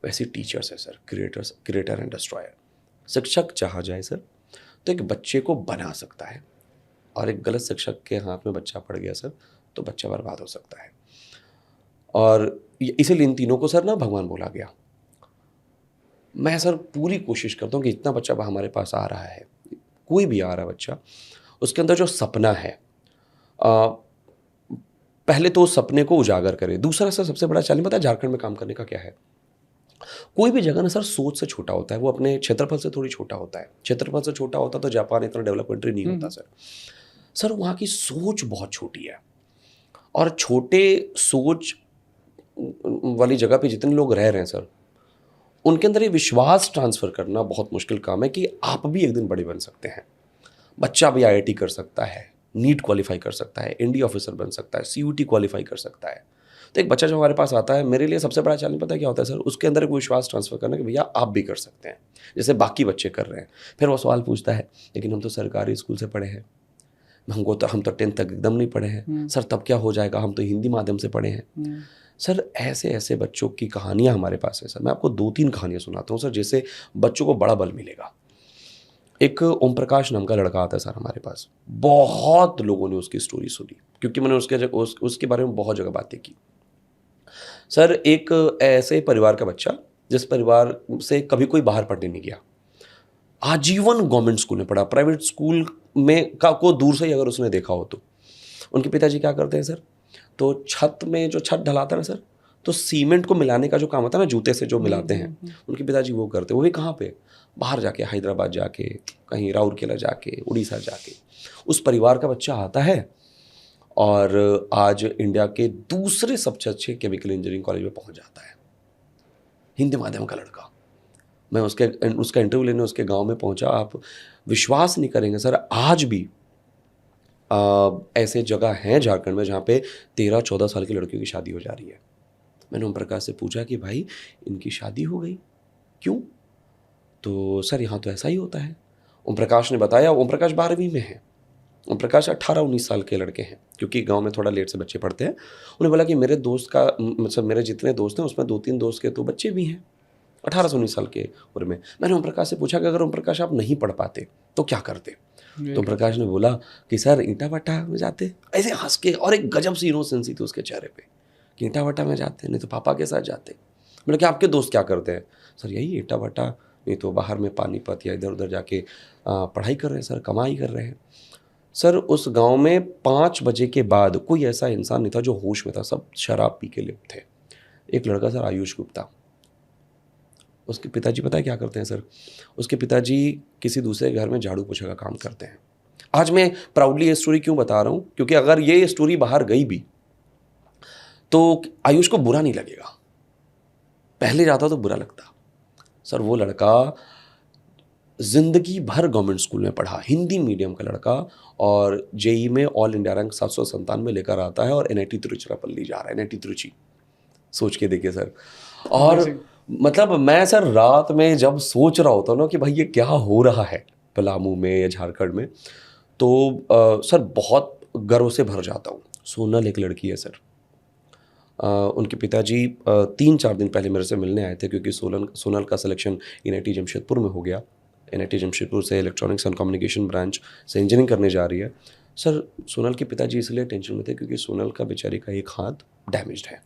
वैसे ही टीचर्स हैं सर, क्रिएटर एंड डिस्ट्रॉयर। शिक्षक चाहा जाए सर तो एक बच्चे को बना सकता है, और एक गलत शिक्षक के हाथ में बच्चा पड़ गया सर तो बच्चा बर्बाद हो सकता है। और इसीलिए इन तीनों को सर ना भगवान बोला गया। मैं सर पूरी कोशिश करता हूँ कि इतना बच्चा हमारे पास आ रहा है, कोई भी आ रहा है बच्चा, उसके अंदर जो सपना है पहले तो उस सपने को उजागर करे। दूसरा सर सबसे बड़ा चैलेंज पता है झारखंड में काम करने का क्या है? कोई भी जगह ना सर सोच से छोटा होता है, वो अपने क्षेत्रफल से थोड़ी छोटा होता है। क्षेत्रफल से छोटा होता तो जापान इतना डेवलप कंट्री नहीं होता सर। वहाँ की सोच बहुत छोटी है, और छोटे सोच वाली जगह पे जितने लोग रह रहे हैं सर, उनके अंदर ये विश्वास ट्रांसफ़र करना बहुत मुश्किल काम है कि आप भी एक दिन बड़े बन सकते हैं। बच्चा भी IIT कर सकता है, नीट क्वालिफाई कर सकता है, ND ऑफिसर बन सकता है, CUT क्वालिफाई कर सकता है। तो एक बच्चा जो हमारे पास आता है, मेरे लिए सबसे बड़ा चैलेंज पता है क्या होता है सर? उसके अंदर एक विश्वास ट्रांसफ़र करना कि भैया आप भी कर सकते हैं जैसे बाकी बच्चे कर रहे हैं। फिर वो सवाल पूछता है लेकिन हम तो सरकारी स्कूल से पढ़े हैं, हम तो 10th तक एकदम नहीं पढ़े हैं सर, तब क्या हो जाएगा, हम तो हिंदी माध्यम से पढ़े हैं। सर ऐसे ऐसे बच्चों की कहानियाँ हमारे पास है सर। मैं आपको 2-3 कहानियाँ सुनाता हूँ सर, जिससे बच्चों को बड़ा बल मिलेगा। एक ओम प्रकाश नाम का लड़का आता है सर हमारे पास। बहुत लोगों ने उसकी स्टोरी सुनी, क्योंकि मैंने उसके बारे में बहुत जगह बातें की। सर एक ऐसे परिवार का बच्चा जिस परिवार से कभी कोई बाहर पढ़ने नहीं गया, आजीवन गवर्नमेंट स्कूल में पढ़ा। प्राइवेट स्कूल में को दूर से ही अगर उसने देखा हो तो उनके पिताजी क्या करते हैं सर, तो छत में जो छत ढलाता है ना सर, तो सीमेंट को मिलाने का जो काम होता है ना, जूते से जो मिलाते हैं, उनके पिताजी वो करते हैं। वो भी कहाँ पे? बाहर जाके, हैदराबाद जाके, कहीं राउरकेला जाके, उड़ीसा जाके। उस परिवार का बच्चा आता है और आज इंडिया के दूसरे सबसे अच्छे केमिकल इंजीनियरिंग कॉलेज में पहुंच जाता है। हिंदी माध्यम का लड़का। मैं उसका इंटरव्यू लेने उसके गांव में पहुंचा। आप विश्वास नहीं करेंगे सर, आज भी ऐसे जगह हैं झारखंड में जहाँ पे 13-14 साल की लड़कियों की शादी हो जा रही है। मैंने ओम प्रकाश से पूछा कि भाई इनकी शादी हो गई क्यों? तो सर यहाँ तो ऐसा ही होता है। ओम प्रकाश ने बताया, ओम प्रकाश 12वीं में है। ओम प्रकाश 18-19 साल के लड़के हैं, क्योंकि गांव में थोड़ा लेट से बच्चे पढ़ते हैं। उन्हें बोला कि मेरे दोस्त का मतलब मेरे जितने दोस्त हैं उसमें 2-3 दोस्त के तो बच्चे भी हैं 18 से 19 साल के उम्र में। मैंने ओम प्रकाश से पूछा कि अगर ओम प्रकाश आप नहीं पढ़ पाते तो क्या करते? तो ओम प्रकाश ने बोला कि सर ईंटा भट्टा में जाते, ऐसे हंस के, और एक गजब सी इनोसेंसी थी उसके चेहरे पे कि ईंटा भट्टा में जाते, नहीं तो पापा के साथ जाते। मैंने कहा आपके दोस्त क्या करते हैं? सर यही ईंटा भट्टा, नहीं तो बाहर में पानीपत या इधर उधर जाके पढ़ाई कर रहे हैं सर, कमाई कर रहे हैं। सर उस गांव में 5 बजे के बाद कोई ऐसा इंसान नहीं था जो होश में था, सब शराब पी के लिप्त थे। एक लड़का सर आयुष गुप्ता, उसके पिताजी पता है क्या करते हैं सर? उसके पिताजी किसी दूसरे घर में झाड़ू पोछा का काम करते हैं। आज मैं प्राउडली ये स्टोरी क्यों बता रहा हूँ, क्योंकि अगर ये स्टोरी बाहर गई भी तो आयुष को बुरा नहीं लगेगा, पहले जाता तो बुरा लगता। सर वो लड़का जिंदगी भर गवर्नमेंट स्कूल में पढ़ा, हिंदी मीडियम का लड़का, और JEE में ऑल इंडिया रैंक 797 लेकर आता है और NIT तिरुचिरापल्ली जा रहा है। NIT तिरुचि, सोच के देखिए सर। और मतलब मैं सर रात में जब सोच रहा होता हूँ ना कि भाई ये क्या हो रहा है पलामू में या झारखंड में, तो सर बहुत गर्व से भर जाता हूँ। सोनल एक लड़की है सर। उनके पिताजी 3-4 दिन पहले मेरे से मिलने आए थे, क्योंकि सोनल का सिलेक्शन NIT जमशेदपुर में हो गया। NIT जमशेदपुर से इलेक्ट्रॉनिक्स एंड कम्युनिकेशन ब्रांच से इंजीनियरिंग करने जा रही है। सर सोनल के पिताजी इसलिए टेंशन में थे क्योंकि सोनल का बेचारी का एक हाथ डैमेज्ड है।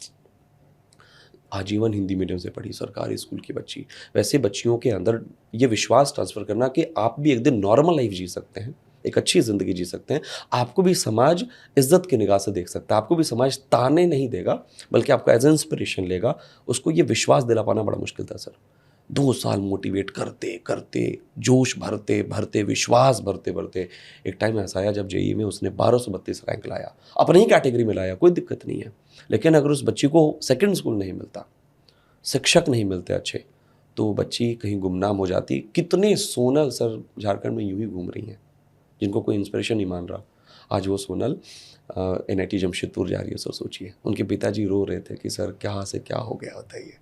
आजीवन हिंदी मीडियम से पढ़ी, सरकारी स्कूल की बच्ची। वैसे बच्चियों के अंदर ये विश्वास ट्रांसफ़र करना कि आप भी एक दिन नॉर्मल लाइफ जी सकते हैं, एक अच्छी ज़िंदगी जी सकते हैं, आपको भी समाज इज्जत की निगाह से देख सकता है, आपको भी समाज ताने नहीं देगा बल्कि आपको एज इंस्पिरेशन लेगा, उसको ये विश्वास दिला पाना बड़ा मुश्किल था सर। 2 साल मोटिवेट करते करते, जोश भरते भरते, विश्वास भरते भरते, एक टाइम ऐसा आया जब JEE में उसने 1232 रैंक लाया, अपनी ही कैटेगरी में लाया, कोई दिक्कत नहीं है। लेकिन अगर उस बच्ची को सेकंड स्कूल नहीं मिलता, शिक्षक नहीं मिलते अच्छे, तो बच्ची कहीं गुमनाम हो जाती। कितने सोनल सर झारखंड में यूं ही घूम रही हैं जिनको कोई इंस्पिरेशन नहीं मान रहा। आज वो सोनल NIT जमशेदपुर जा रही है। सर सोचिए, उनके पिताजी रो रहे थे कि सर क्या से क्या हो गया होता है ये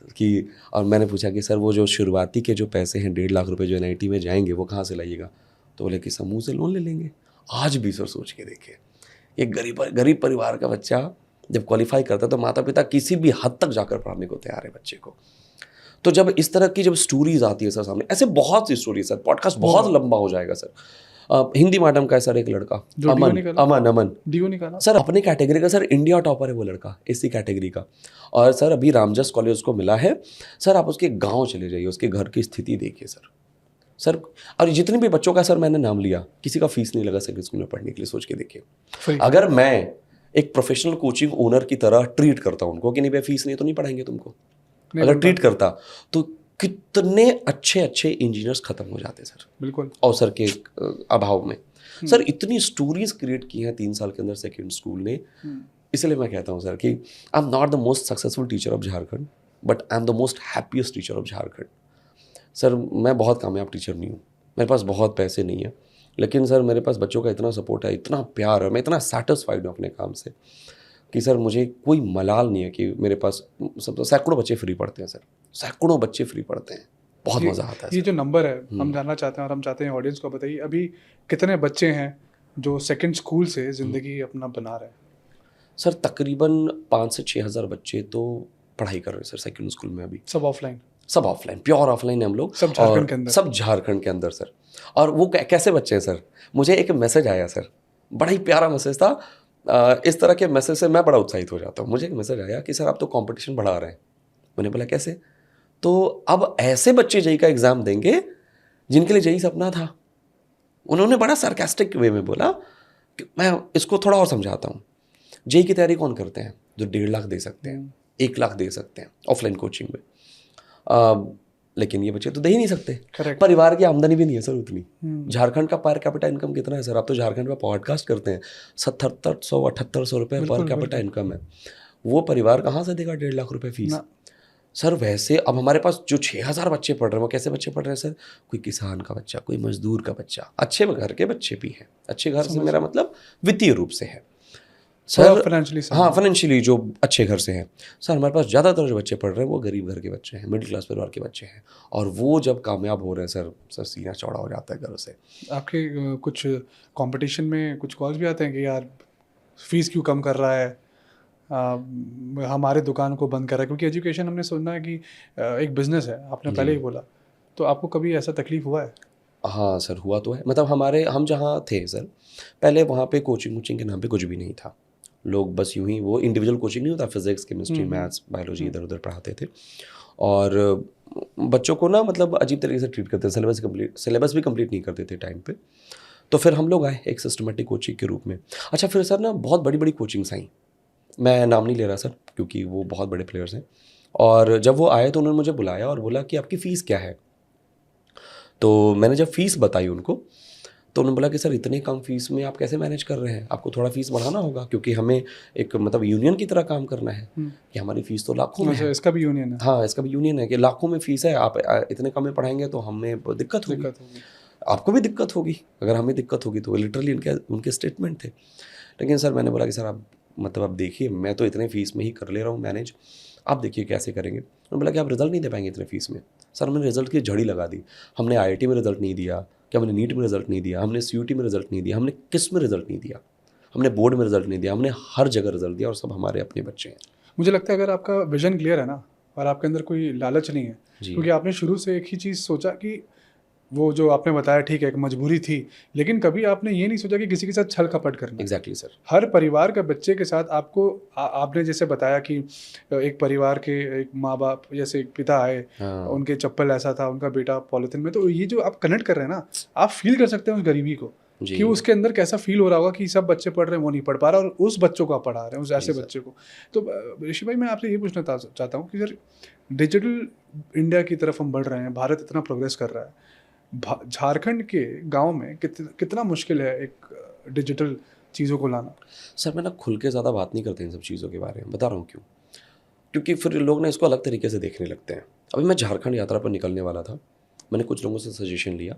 कि, और मैंने पूछा कि सर वो जो शुरुआती के जो पैसे हैं 1.5 लाख रुपए जो NIT में जाएंगे वो कहाँ से लाइएगा? तो बोले कि समूह से लोन ले लेंगे। आज भी सर सोच के देखिए, एक गरीब परिवार का बच्चा जब क्वालिफाई करता है तो माता पिता किसी भी हद तक जाकर पढ़ाने को तैयार है बच्चे को। तो जब इस तरह की जब स्टोरीज आती है सर सामने, ऐसे बहुत सी स्टोरीज सर, पॉडकास्ट बहुत लंबा हो जाएगा सर। हिंदी मैडम का है सर एक लड़का, अमन डीओ निकाला सर, अपनी कैटेगरी का सर, इंडिया टॉपर है वो लड़का SC कैटेगरी का। और सर अभी रामजस कॉलेज उसको मिला है। सर आप उसके गांव चले जाइए, उसके घर की स्थिति देखिए सर। और जितने भी बच्चों का सर मैंने नाम लिया, किसी का फीस नहीं लगा सर स्कूल में पढ़ने के लिए। सोच के देखिए, अगर मैं एक प्रोफेशनल कोचिंग ओनर की तरह ट्रीट करता हूँ उनको कि नहीं भाई फीस नहीं तो नहीं पढ़ाएंगे तुमको, अगर ट्रीट करता तो कितने अच्छे अच्छे इंजीनियर्स खत्म हो जाते सर, बिल्कुल अवसर के अभाव में। सर इतनी स्टोरीज क्रिएट की हैं 3 साल के अंदर सेकेंड स्कूल ने। इसलिए मैं कहता हूँ सर कि I am not the most successful teacher of Jharkhand, but I am the most happiest teacher of Jharkhand. Sir मैं बहुत कामयाब टीचर नहीं हूँ, मेरे पास बहुत पैसे नहीं है, लेकिन सर मेरे पास बच्चों का इतना सपोर्ट है, इतना प्यार है, मैं इतना सेटिस्फाइड हूँ अपने काम से कि सर मुझे कोई मलाल नहीं है कि मेरे पास सब सैकड़ों बच्चे फ्री पढ़ते हैं सर, सैकड़ों बच्चे फ्री पढ़ते हैं, बहुत मज़ा आता है। ये जो नंबर है हम जानना चाहते हैं और हम चाहते हैं ऑडियंस को बताइए, अभी कितने बच्चे हैं जो सेकंड स्कूल से ज़िंदगी अपना बना रहे हैं? सर तकरीबन 5 से 6 हज़ार बच्चे तो पढ़ाई कर रहे हैं सर सेकंड स्कूल में अभी। सब ऑफलाइन? सब ऑफलाइन, प्योर ऑफलाइन है हम लोग, सब झारखंड के अंदर? सब झारखंड के अंदर सर। और वो कैसे बच्चे हैं सर, मुझे एक मैसेज आया सर, बड़ा ही प्यारा मैसेज था। इस तरह के मैसेज से मैं बड़ा उत्साहित हो जाता हूँ। मुझे एक मैसेज आया कि सर आप तो कंपटीशन बढ़ा रहे हैं। मैंने बोला कैसे? तो अब ऐसे बच्चे JEE का एग्ज़ाम देंगे जिनके लिए JEE सपना था। उन्होंने बड़ा सार्कास्टिक वे में बोला कि मैं इसको थोड़ा और समझाता हूँ। JEE की तैयारी कौन करते हैं? जो 1.5 लाख दे सकते हैं, 1 लाख दे सकते हैं ऑफलाइन कोचिंग में। लेकिन ये बच्चे तो दे ही नहीं सकते। Correct. परिवार की आमदनी भी नहीं है सर उतनी। झारखंड का पर कैपिटा इनकम कितना है सर? आप तो झारखंड में पॉडकास्ट करते हैं, 7700-7800 रुपये पर कैपिटा इनकम है। वो परिवार कहाँ से देगा 1.5 लाख रुपए फीस? सर वैसे अब हमारे पास जो 6000 बच्चे पढ़ रहे हैं वो कैसे बच्चे पढ़ रहे हैं सर? कोई किसान का बच्चा, कोई मजदूर का बच्चा, अच्छे घर के बच्चे भी हैं। अच्छे घर से मेरा मतलब वित्तीय रूप से है सर, फाइनेंशियली जो अच्छे घर से हैं। सर हमारे पास ज़्यादातर जो बच्चे पढ़ रहे हैं वो गरीब घर के बच्चे हैं, मिडिल क्लास परिवार के बच्चे हैं, और वो जब कामयाब हो रहे हैं सर सीना चौड़ा हो जाता है गर्व से। आपके कुछ कंपटीशन में कुछ कॉल्स भी आते हैं कि यार फीस क्यों कम कर रहा है, हमारे दुकान को बंद कर रहा है? क्योंकि एजुकेशन हमने सुना है कि एक बिजनेस है, आपने पहले ही बोला, तो आपको कभी ऐसा तकलीफ हुआ है? हाँ सर हुआ तो है। मतलब हम जहाँ थे सर पहले, वहाँ पे कोचिंग के नाम पे कुछ भी नहीं था। लोग बस यूं ही, वो इंडिविजुअल कोचिंग नहीं होता, फिजिक्स केमिस्ट्री मैथ्स बायोलॉजी इधर उधर पढ़ाते थे, और बच्चों को ना मतलब अजीब तरीके से ट्रीट करते थे, सिलेबस भी कंप्लीट नहीं करते थे टाइम पे। तो फिर हम लोग आए एक सिस्टमेटिक कोचिंग के रूप में। अच्छा फिर सर ना बहुत बड़ी बड़ी कोचिंग्स आई, मैं नाम नहीं ले रहा सर क्योंकि वो बहुत बड़े प्लेयर्स हैं, और जब वो आए तो उन्होंने मुझे बुलाया और बोला कि आपकी फ़ीस क्या है? तो मैंने जब फ़ीस बताई उनको तो उन्होंने बोला कि सर इतने कम फीस में आप कैसे मैनेज कर रहे हैं, आपको थोड़ा फीस बढ़ाना होगा, क्योंकि हमें एक मतलब यूनियन की तरह काम करना है कि हमारी फ़ीस तो लाखों में है। इसका भी यूनियन है? हाँ इसका भी यूनियन है कि लाखों में फ़ीस है, आप इतने कम में पढ़ाएंगे तो हमें दिक्कत होगी, आपको भी दिक्कत होगी, अगर हमें दिक्कत होगी तो लिटरली उनके स्टेटमेंट थे। लेकिन सर मैंने बोला कि सर आप मतलब आप देखिए, मैं तो इतने फ़ीस में ही कर ले रहा हूँ मैनेज, आप देखिए कैसे करेंगे। उन्होंने बोला कि आप रिजल्ट नहीं दे पाएंगे इतने फीस में। सर हमने रिजल्ट की झड़ी लगा दी, हमने IIT में रिजल्ट नहीं दिया, क्या हमने नीट में रिजल्ट नहीं दिया, हमने CUT में रिजल्ट नहीं दिया, हमने किस में रिजल्ट नहीं दिया, हमने बोर्ड में रिजल्ट नहीं दिया, हमने हर जगह रिजल्ट दिया और सब हमारे अपने बच्चे हैं। मुझे लगता है अगर आपका विजन क्लियर है ना और आपके अंदर कोई लालच नहीं है, जी। क्योंकि आपने शुरू से एक ही चीज़ सोचा कि वो जो आपने बताया ठीक है एक मजबूरी थी, लेकिन कभी आपने ये नहीं सोचा कि किसी के साथ छल कपट करना है। Exactly sir. हर परिवार के बच्चे के साथ आपको आपने जैसे बताया कि एक परिवार के एक माँ बाप जैसे एक पिता आए, हाँ। उनके चप्पल ऐसा था, उनका बेटा पॉलिथीन में, तो ये जो आप कनेक्ट कर रहे हैं ना, आप फील कर सकते हैं उस गरीबी को जी। कि उसके अंदर कैसा फील हो रहा होगा कि सब बच्चे पढ़ रहे हैं वो नहीं पढ़ पा रहा और उस बच्चों को आप पढ़ा रहे हैं, उस ऐसे जी सर। बच्चे को। तो ऋषि भाई मैं आपसे ये पूछना चाहता हूँ कि सर डिजिटल इंडिया की तरफ हम बढ़ रहे हैं, भारत इतना प्रोग्रेस कर रहा है, झारखंड के गांव में कितना मुश्किल है एक डिजिटल चीज़ों को लाना? सर मैं ना खुल के ज़्यादा बात नहीं करते इन सब चीज़ों के बारे में, बता रहा हूँ क्यों। क्योंकि फिर लोग ना इसको अलग तरीके से देखने लगते हैं। अभी मैं झारखंड यात्रा पर निकलने वाला था, मैंने कुछ लोगों से सजेशन लिया,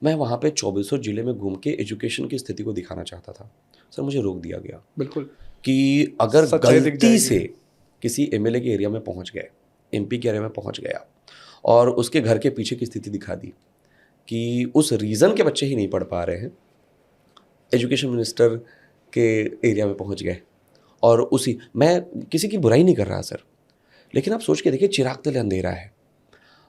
मैं वहाँ पे 2400 जिले में घूम के एजुकेशन की स्थिति को दिखाना चाहता था। सर मुझे रोक दिया गया। बिल्कुल। कि अगर सच्चाई दिख गलती जाएगी। से किसी MLA के एरिया में पहुँच गए, MP के एरिया में पहुँच गया और उसके घर के पीछे की स्थिति दिखा दी कि उस रीज़न के बच्चे ही नहीं पढ़ पा रहे हैं, एजुकेशन मिनिस्टर के एरिया में पहुंच गए और उसी, मैं किसी की बुराई नहीं कर रहा सर, लेकिन आप सोच के देखिए चिराग तले अंधेरा है।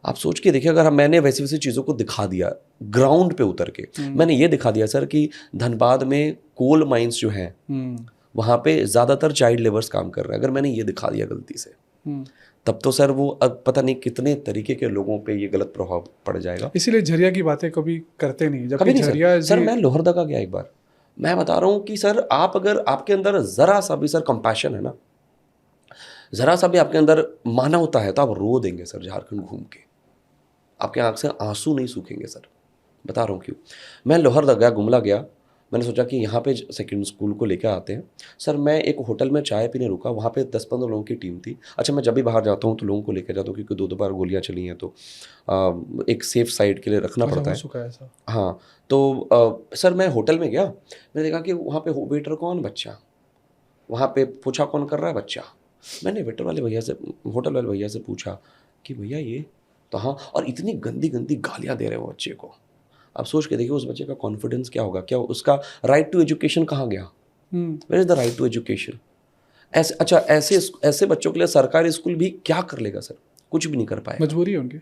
आप सोच के देखिए अगर मैंने वैसी वैसी चीज़ों को दिखा दिया ग्राउंड पे उतर के, मैंने ये दिखा दिया सर कि धनबाद में कोल माइंस जो हैं वहाँ पे ज़्यादातर चाइल्ड लेबर्स काम कर रहे हैं, अगर मैंने ये दिखा दिया गलती से, तब तो सर वो अब पता नहीं कितने तरीके के लोगों पे ये गलत प्रभाव पड़ जाएगा। इसीलिए झरिया की बातें कभी करते नहीं, कभी जबकि नहीं झरिया सर मैं लोहरदगा गया एक बार, मैं बता रहा हूँ कि सर आप अगर आपके अंदर ज़रा सा भी सर कंपैशन है ना, ज़रा सा भी आपके अंदर मानवता है तो आप रो देंगे सर झारखंड घूम के, आपके आँख से आंसू नहीं सूखेंगे सर, बता रहा हूँ क्यों। मैं लोहरदगा गुमला गया, मैंने सोचा कि यहाँ पे सेकंड स्कूल को लेकर आते हैं। सर मैं एक होटल में चाय पीने रुका, वहाँ पे 10-15 लोगों की टीम थी। अच्छा मैं जब भी बाहर जाता हूँ तो लोगों को लेकर जाता हूँ क्योंकि 2 बार गोलियाँ चली हैं तो एक सेफ साइड के लिए रखना पड़ता है। हाँ तो सर मैं होटल में गया, मैंने देखा कि वहाँ पे वेटर कौन, बच्चा, वहाँ पे पूछा कौन कर रहा है, बच्चा। मैंने वेटर वाले भैया से, होटल वाले भैया से पूछा कि भैया ये तो, हाँ, और इतनी गंदी गंदी गालियाँ दे रहे हो बच्चे को। आप सोच के देखिए उस बच्चे का कॉन्फिडेंस क्या होगा, क्या उसका राइट टू एजुकेशन कहाँ गया, where is the right to education. ऐसे अच्छा ऐसे बच्चों के लिए सरकारी स्कूल भी क्या कर लेगा सर, कुछ भी नहीं कर पाएगा, मजबूरी है उनकी,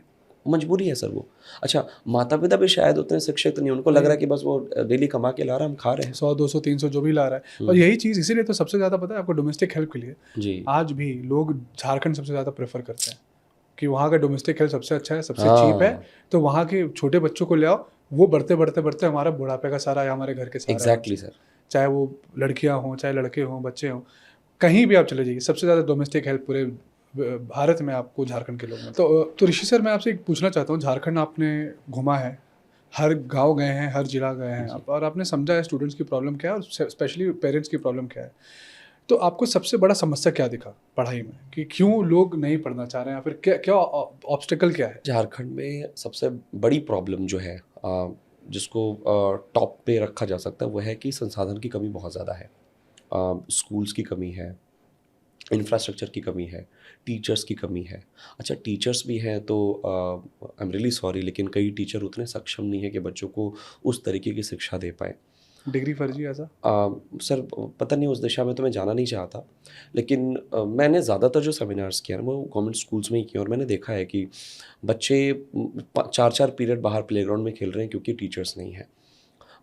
मजबूरी है सर वो। अच्छा माता पिता भी शायद उतने शिक्षित नहीं, उनको लग रहा है कि बस वो डेली कमा के ला रहा है, हम खा रहे हैं 100 200 300 जो भी ला रहा है। और यही चीज़ इसीलिए तो सबसे ज़्यादा पता है आपको डोमेस्टिक हेल्प के लिए जी। आज भी लोग झारखंड सबसे ज़्यादा प्रेफर करते हैं कि वहाँ का डोमेस्टिक हेल्प सबसे अच्छा है, सबसे हाँ। चीप है, तो वहाँ के छोटे बच्चों को ले आओ, वो बढ़ते बढ़ते बढ़ते हमारा बुढ़ापे का सारा या हमारे घर के सारा एग्जैक्टली सर, चाहे वो लड़कियां हों चाहे लड़के हों बच्चे हों, कहीं भी आप चले जाइए सबसे ज़्यादा डोमेस्टिक हेल्प पूरे भारत में आपको झारखंड के लोग में। तो ऋषि सर मैं आपसे एक पूछना चाहता हूँ, झारखंड आपने घुमा है, हर गांव गए हैं, हर जिला गए हैं आप, और आपने समझा है स्टूडेंट्स की प्रॉब्लम क्या है और स्पेशली पेरेंट्स की प्रॉब्लम क्या है, तो आपको सबसे बड़ा समस्या क्या दिखा पढ़ाई में कि क्यों लोग नहीं पढ़ना चाह रहे हैं, या फिर क्या क्या ऑब्स्टिकल क्या है? झारखंड में सबसे बड़ी प्रॉब्लम जो है जिसको टॉप पे रखा जा सकता है वो है कि संसाधन की कमी बहुत ज़्यादा है। स्कूल्स की कमी है, इंफ्रास्ट्रक्चर की कमी है, टीचर्स की कमी है। अच्छा टीचर्स भी हैं तो आई एम रियली सॉरी, लेकिन कई टीचर उतने सक्षम नहीं है कि बच्चों को उस तरीके की शिक्षा दे पाए। डिग्री फर्जी ऐसा? सर पता नहीं, उस दिशा में तो मैं जाना नहीं चाहता, लेकिन मैंने ज़्यादातर जो सेमिनार्स किया वो गवर्नमेंट स्कूल्स में ही किए और मैंने देखा है कि बच्चे 4-4 पीरियड बाहर प्लेग्राउंड में खेल रहे हैं क्योंकि टीचर्स नहीं है।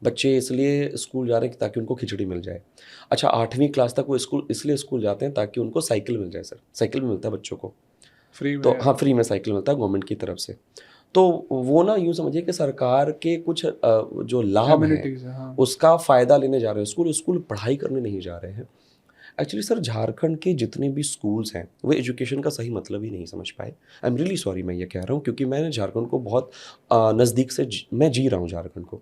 बच्चे इसलिए स्कूल जा रहे हैं ताकि उनको खिचड़ी मिल जाए। अच्छा 8वीं क्लास तक वो स्कूल इसलिए स्कूल जाते हैं ताकि उनको साइकिल मिल जाए। सर साइकिल भी मिलता है बच्चों को फ्री में? तो हाँ, फ्री में साइकिल मिलता है गवर्नमेंट की तरफ से। तो वो ना यूँ समझिए कि सरकार के कुछ जो लाभ हैं हाँ। उसका फ़ायदा लेने जा रहे हैं, स्कूल पढ़ाई करने नहीं जा रहे हैं। एक्चुअली सर झारखंड के जितने भी स्कूल्स हैं वो एजुकेशन का सही मतलब ही नहीं समझ पाए। आई एम रियली सॉरी मैं ये कह रहा हूँ क्योंकि मैंने झारखंड को बहुत नज़दीक से मैं जी रहा हूँ झारखंड को।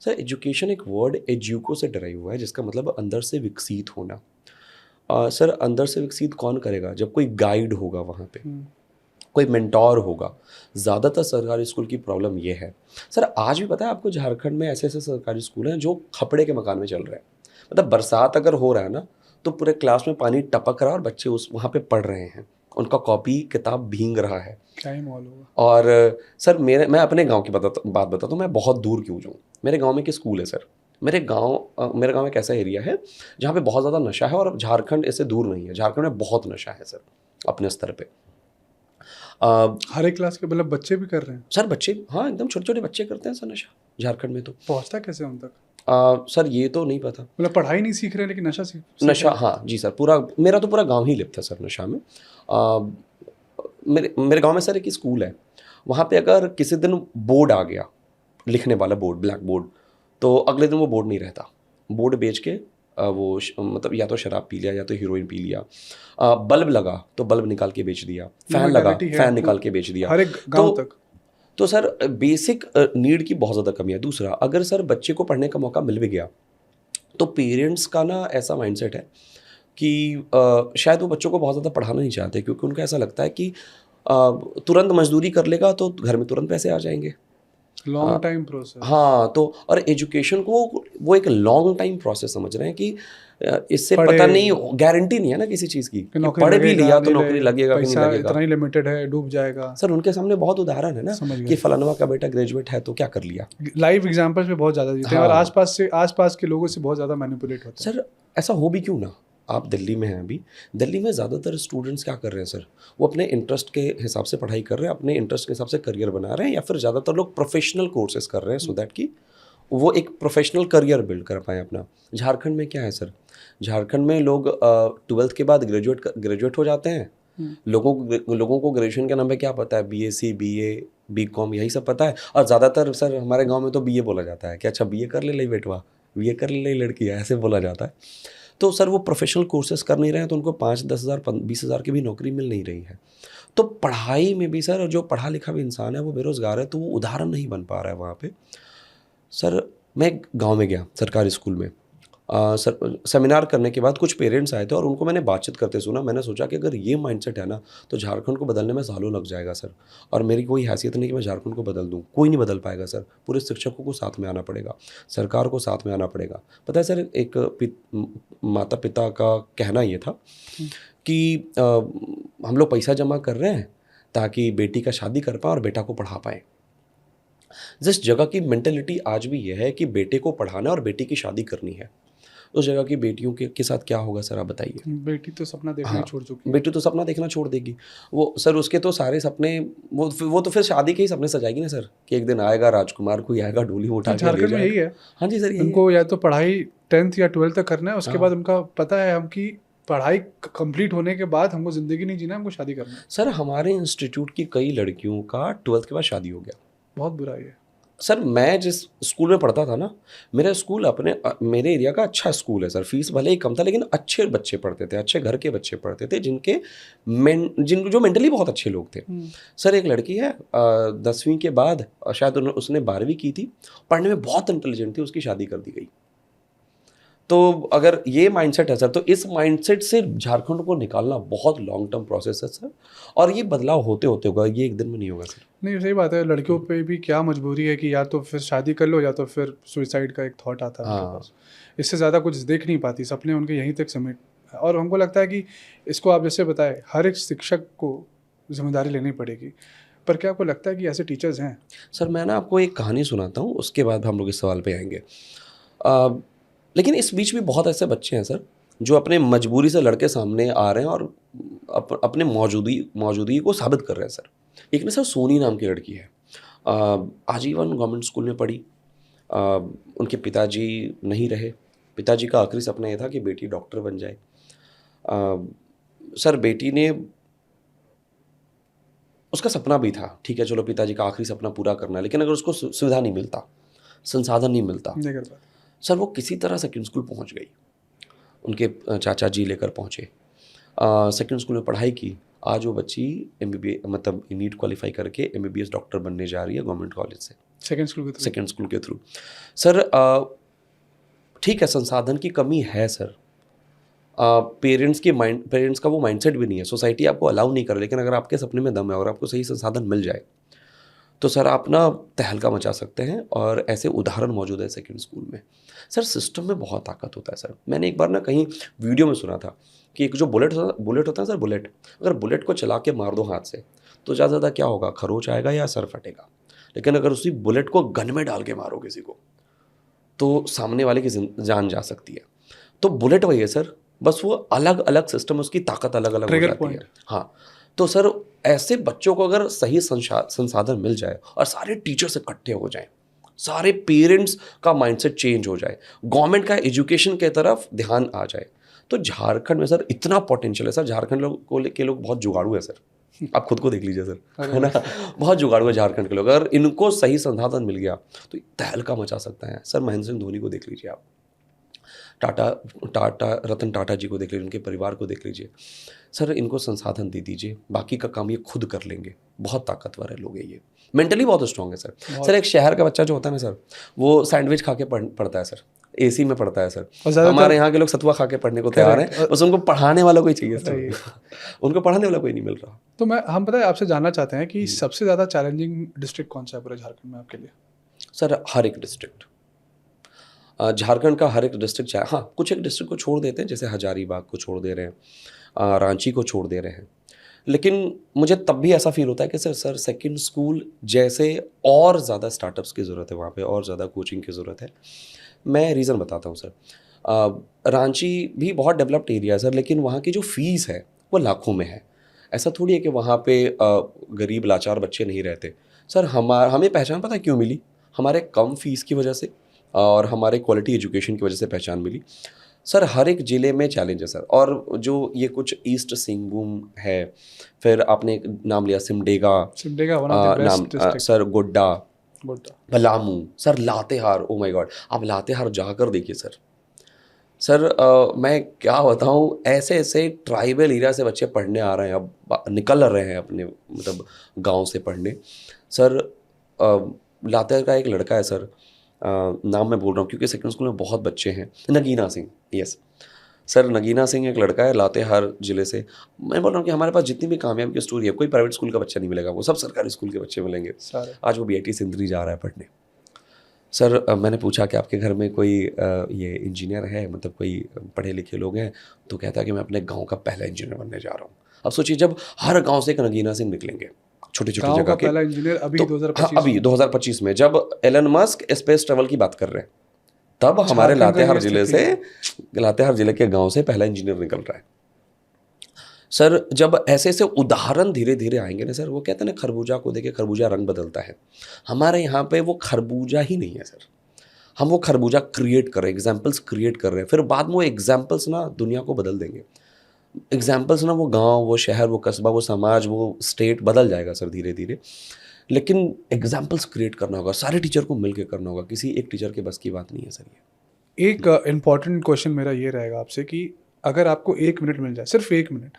सर एजुकेशन एक वर्ड एज्यूको से डराई हुआ है जिसका मतलब अंदर से विकसित होना। सर अंदर से विकसित कौन करेगा? जब कोई गाइड होगा वहाँ पे, कोई मेंटोर होगा। ज़्यादातर सरकारी स्कूल की प्रॉब्लम ये है। सर आज भी पता है आपको झारखंड में ऐसे ऐसे सरकारी स्कूल हैं जो खपड़े के मकान में चल रहे हैं। मतलब बरसात अगर हो रहा है ना तो पूरे क्लास में पानी टपक रहा है और बच्चे उस वहाँ पे पढ़ रहे हैं। उनका कॉपी किताब भींग रहा है। क्या ही मॉल होगा। और सर मैं अपने गांव की बात बताता हूँ, मैं बहुत दूर क्यों जाऊँ। मेरे गांव में एक स्कूल है सर। मेरे गांव एक ऐसा एरिया है जहाँ पे बहुत ज़्यादा नशा है, और झारखंड इससे दूर नहीं है। झारखंड में बहुत नशा है सर अपने स्तर पे। हर एक क्लास के मतलब बच्चे भी कर रहे हैं सर बच्चे, हाँ एकदम छोटे छोटे बच्चे करते हैं सर नशा झारखंड में। तो पहुंचता कैसे उन तक? सर ये तो नहीं पता। मतलब पढ़ाई नहीं सीख रहे लेकिन नशा सीख नशा, रहे हैं। हाँ जी सर, पूरा मेरा तो पूरा गांव ही लिप्त है सर नशा में। मेरे गांव में सर एक स्कूल है, वहाँ पे अगर किसी दिन बोर्ड आ गया, लिखने वाला बोर्ड, ब्लैक बोर्ड, तो अगले दिन वो बोर्ड नहीं रहता। बोर्ड बेच के मतलब या तो शराब पी लिया या तो हीरोइन पी लिया। बल्ब लगा तो बल्ब निकाल के बेच दिया, फैन लगा Mentality है फैन निकाल के बेच दिया। हर एक गांव तक। तो सर बेसिक नीड की बहुत ज़्यादा कमी है। दूसरा, अगर सर बच्चे को पढ़ने का मौका मिल भी गया तो पेरेंट्स का ना ऐसा माइंडसेट है कि शायद वो बच्चों को बहुत ज़्यादा पढ़ाना नहीं चाहते, क्योंकि उनको ऐसा लगता है कि तुरंत मजदूरी कर लेगा तो घर में तुरंत पैसे आ जाएंगे। Long time process. हाँ, तो और एजुकेशन को वो एक लॉन्ग टाइम प्रोसेस समझ रहे हैं कि इससे पढ़े- पता नहीं, गारंटी नहीं है ना किसी चीज़ की कि कि नौकरी पढ़ भी लगेगा, लिया तो नहीं नौकरी लगेगा कि नहीं पैसा लगेगा। इतना ही लिमिटेड है, डूब जाएगा। सर उनके सामने बहुत उदाहरण है ना समझ गया। कि फलानवा का बेटा ग्रेजुएट है तो क्या कर लिया। लाइव एग्जांपल्स में बहुत ज़्यादा जीते हैं और हाँ। आसपास के लोगों से बहुत ज़्यादा मैनिपुलेट होते हैं। सर ऐसा हो भी क्यों ना। आप दिल्ली में हैं अभी, दिल्ली में ज़्यादातर स्टूडेंट्स क्या कर रहे हैं सर, वो अपने इंटरेस्ट के हिसाब से पढ़ाई कर रहे हैं, अपने इंटरेस्ट के हिसाब से करियर बना रहे हैं, या फिर ज़्यादातर लोग प्रोफेशनल कोर्सेज कर रहे हैं सो दैट कि वो एक प्रोफेशनल करियर बिल्ड कर पाएँ अपना। झारखंड में क्या है सर, झारखंड में लोग 12th के बाद ग्रेजुएट हो जाते हैं। लोगों को ग्रेजुएशन के नाम पे क्या पता है, BSc BA BCom यही सब पता है। और ज़्यादातर सर हमारे गांव में तो BA बोला जाता है कि अच्छा BA कर ले बेटवा, BA कर ले लड़की है, ऐसे बोला जाता है। तो सर वो प्रोफेशनल कोर्सेज कर नहीं रहे हैं तो उनको 5-10 हज़ार 20 हज़ार की भी नौकरी मिल नहीं रही है। तो पढ़ाई में भी सर, जो पढ़ा लिखा भी इंसान है वो बेरोज़गार है, तो वो उदाहरण नहीं बन पा रहा है वहाँ पे। सर मैं गांव में गया सरकारी स्कूल में, सर सेमिनार करने के बाद कुछ पेरेंट्स आए थे और उनको मैंने बातचीत करते सुना। मैंने सोचा कि अगर ये माइंडसेट है ना तो झारखंड को बदलने में सालों लग जाएगा सर। और मेरी कोई हैसियत नहीं कि मैं झारखंड को बदल दूं, कोई नहीं बदल पाएगा सर। पूरे शिक्षकों को साथ में आना पड़ेगा, सरकार को साथ में आना पड़ेगा। पता है सर, एक माता पिता का कहना ये था कि हम लोग पैसा जमा कर रहे हैं ताकि बेटी का शादी कर पाएँ और बेटा को पढ़ा पाएँ। जिस जगह की मेंटेलिटी आज भी यह है कि बेटे को पढ़ाना और बेटी की शादी करनी है, उस जगह की बेटियों के साथ क्या होगा सर, आप बताइए। बेटी तो सपना देखना ही छोड़ चुकी है। बेटी तो सपना देखना छोड़ देगी। वो सर उसके तो सारे सपने, वो तो फिर शादी के ही सपने सजाएगी ना सर, कि एक दिन आएगा राजकुमार कोई आएगा डोली में उठा के ले झारखंड में यही जाएगा। है। हाँ जी सर, यही उनको या तो पढ़ाई 10th या 12th तक करना है, उसके हाँ। बाद उनका पता है हम कि पढ़ाई कंप्लीट होने के बाद हमको ज़िंदगी नहीं जीना, हमको शादी करना है। सर हमारे इंस्टीट्यूट की कई लड़कियों का 12th के बाद शादी हो गया। बहुत बुरा है ये। सर मैं जिस स्कूल में पढ़ता था ना, मेरा स्कूल मेरे एरिया का अच्छा स्कूल है सर। फीस भले ही कम था लेकिन अच्छे बच्चे पढ़ते थे, अच्छे घर के बच्चे पढ़ते थे, जो मेंटली बहुत अच्छे लोग थे। सर एक लड़की है 10वीं के बाद शायद उसने 12वीं की थी, पढ़ने में बहुत इंटेलिजेंट थी, उसकी शादी कर दी गई। तो अगर ये माइंडसेट है सर, तो इस माइंडसेट से झारखंड को निकालना बहुत लॉन्ग टर्म प्रोसेस है सर, और ये बदलाव होते होते होगा, ये एक दिन में नहीं होगा सर। नहीं सही बात है। लड़कियों पे भी क्या मजबूरी है कि या तो फिर शादी कर लो या तो फिर सुसाइड का एक थॉट आता है उनके पास। इससे ज़्यादा कुछ देख नहीं पाती, सपने उनके यहीं तक समेट। और हमको लगता है कि इसको आप जैसे बताए, हर एक शिक्षक को जिम्मेदारी लेनी पड़ेगी। पर क्या आपको लगता है कि ऐसे टीचर्स हैं? सर मैं ना आपको एक कहानी सुनाता हूँ, उसके बाद हम लोग इस सवाल पे आएंगे। लेकिन इस बीच भी बहुत ऐसे बच्चे हैं सर जो अपने मजबूरी से लड़के सामने आ रहे हैं और अपने मौजूदगी को साबित कर रहे हैं सर। एक ना सर सोनी नाम की लड़की है, आजीवन गवर्नमेंट स्कूल में पढ़ी। उनके पिताजी नहीं रहे, पिताजी का आखिरी सपना ये था कि बेटी डॉक्टर बन जाए। सर बेटी ने, उसका सपना भी था, ठीक है चलो पिताजी का आखिरी सपना पूरा करना है, लेकिन अगर उसको सुविधा नहीं मिलता, संसाधन नहीं मिलता, नहीं कर पाते। सर वो किसी तरह सेकेंड स्कूल पहुंच गई। उनके चाचा जी लेकर पहुंचे, सेकेंड स्कूल में पढ़ाई की। आज वो बच्ची MBBS मतलब नीट क्वालिफाई करके MBBS डॉक्टर बनने जा रही है गवर्नमेंट कॉलेज से, सेकेंड स्कूल के थ्रू। सर ठीक है संसाधन की कमी है सर, पेरेंट्स का वो माइंडसेट भी नहीं है, सोसाइटी आपको अलाउ नहीं कर रही। लेकिन अगर आपके सपने में दम है और आपको सही संसाधन मिल जाए तो सर आप ना तहलका मचा सकते हैं, और ऐसे उदाहरण मौजूद है सेकंड स्कूल में। सर सिस्टम में बहुत ताकत होता है सर। मैंने एक बार ना कहीं वीडियो में सुना था कि एक जो बुलेट होता है सर, बुलेट, अगर बुलेट को चला के मार दो हाथ से तो ज़्यादा ज़्यादा क्या होगा, खरोच आएगा या सर फटेगा। लेकिन अगर उसी बुलेट को गन में डाल के मारो किसी को तो सामने वाले की जान जा सकती है। तो बुलेट वही है सर, बस वो अलग अलग सिस्टम, उसकी ताकत अलग अलग हो Trigger जाती point. है। हाँ, तो सर ऐसे बच्चों को अगर सही संसाधन मिल जाए और सारे टीचर्स इकट्ठे हो जाएं, सारे पेरेंट्स का माइंडसेट चेंज हो जाए, गवर्नमेंट का एजुकेशन के तरफ ध्यान आ जाए, तो झारखंड में सर इतना पोटेंशियल है सर। झारखंड के लोग बहुत जुगाड़ू है सर, आप खुद को देख लीजिए सर, है ना, बहुत जुगाड़ू है झारखंड के लोग। अगर इनको सही संसाधन मिल गया तो तहलका मचा सकता है सर। महेंद्र सिंह धोनी को देख लीजिए आप, रतन टाटा जी को देख लीजिए, उनके परिवार को देख लीजिए सर। इनको संसाधन दे दीजिए, बाकी का काम ये खुद कर लेंगे। बहुत ताकतवर है लोग, ये मेंटली बहुत स्ट्रांग है सर। सर एक शहर का बच्चा जो होता है ना सर, वो सैंडविच खा के पढ़ता है सर, एसी में पढ़ता है सर। हमारे यहाँ के लोग सतुआ खा के पढ़ने को तैयार हैं, बस उनको पढ़ाने वाला कोई चाहिए सर। उनको पढ़ाने वाला कोई नहीं मिल रहा। तो हम पता है आपसे जानना चाहते हैं कि सबसे ज़्यादा चैलेंजिंग डिस्ट्रिक्ट कौन सा है पूरे झारखंड में आपके लिए? सर हर एक डिस्ट्रिक्ट, झारखंड का हर एक डिस्ट्रिक्ट चाहे, हाँ कुछ एक डिस्ट्रिक्ट को छोड़ देते हैं, जैसे हजारीबाग को छोड़ दे रहे हैं, रांची को छोड़ दे रहे हैं। लेकिन मुझे तब भी ऐसा फील होता है कि सर सेकंड स्कूल जैसे और ज़्यादा स्टार्टअप्स की ज़रूरत है वहाँ पे, और ज़्यादा कोचिंग की ज़रूरत है। मैं रीज़न बताता हूँ सर। रांची भी बहुत डेवलप्ड एरिया है सर, लेकिन वहाँ की जो फ़ीस है वो लाखों में है। ऐसा थोड़ी है कि वहाँ पे गरीब लाचार बच्चे नहीं रहते सर। हमें पहचान पता है क्यों मिली? हमारे कम फीस की वजह से और हमारे क्वालिटी एजुकेशन की वजह से पहचान मिली सर। हर एक ज़िले में चैलेंज है सर। और जो ये कुछ ईस्ट सिंहभूम है, फिर आपने एक नाम लिया सिमडेगा, नाम sir, Godda, Palamu sir, Latehar. Oh my God, आप लातेहार जाकर देखिए सर। सर मैं क्या बताऊँ, ऐसे ऐसे ट्राइबल एरिया से बच्चे पढ़ने आ रहे हैं, अब निकल रहे हैं अपने मतलब गांव से पढ़ने सर। लातेहार का एक लड़का है सर, नाम मैं बोल रहा हूँ क्योंकि सेकंड स्कूल में बहुत बच्चे हैं, नगीना सिंह, यस सर, नगीना सिंह एक लड़का है लातेहार ज़िले से। मैं बोल रहा हूँ कि हमारे पास जितनी भी कामयाबी की स्टोरी है, कोई प्राइवेट स्कूल का बच्चा नहीं मिलेगा, वो सब सरकारी स्कूल के बच्चे मिलेंगे। आज वो BIT सिंदरी जा रहा है पढ़ने सर। मैंने पूछा कि आपके घर में कोई ये इंजीनियर है, मतलब कोई पढ़े लिखे लोग हैं? तो कहता है कि मैं अपने गाँव का पहला इंजीनियर बनने जा रहा हूँ। अब सोचिए, जब हर गाँव से एक नगीना सिंह निकलेंगे, छोटी छोटी जगह के, पहला इंजीनियर अभी तो 2025 हाँ, अभी 2025 में जब एलन मस्क स्पेस ट्रेवल की बात कर रहे हैं, तब हमारे लातेहार जिले से, लातेहार जिले के गांव से पहला इंजीनियर निकल रहा है सर। जब ऐसे ऐसे उदाहरण धीरे धीरे आएंगे ना सर, वो कहते हैं ना खरबूजा को देखे खरबूजा रंग बदलता है। हमारे यहाँ पे वो खरबूजा ही नहीं है सर, हम वो खरबूजा क्रिएट कर रहे हैं, एग्जाम्पल्स क्रिएट कर रहे हैं। फिर बाद में वो एग्जाम्पल्स ना दुनिया को बदल देंगे। एग्जाम्पल्स ना वो गांव, वो शहर, वो कस्बा, वो समाज, वो स्टेट बदल जाएगा सर धीरे धीरे। लेकिन एग्जाम्पल्स क्रिएट करना होगा, सारे टीचर को मिलकर करना होगा, किसी एक टीचर के बस की बात नहीं है सर ये। एक इम्पॉर्टेंट क्वेश्चन मेरा ये रहेगा आपसे कि अगर आपको 1 मिनट मिल जाए, सिर्फ 1 मिनट,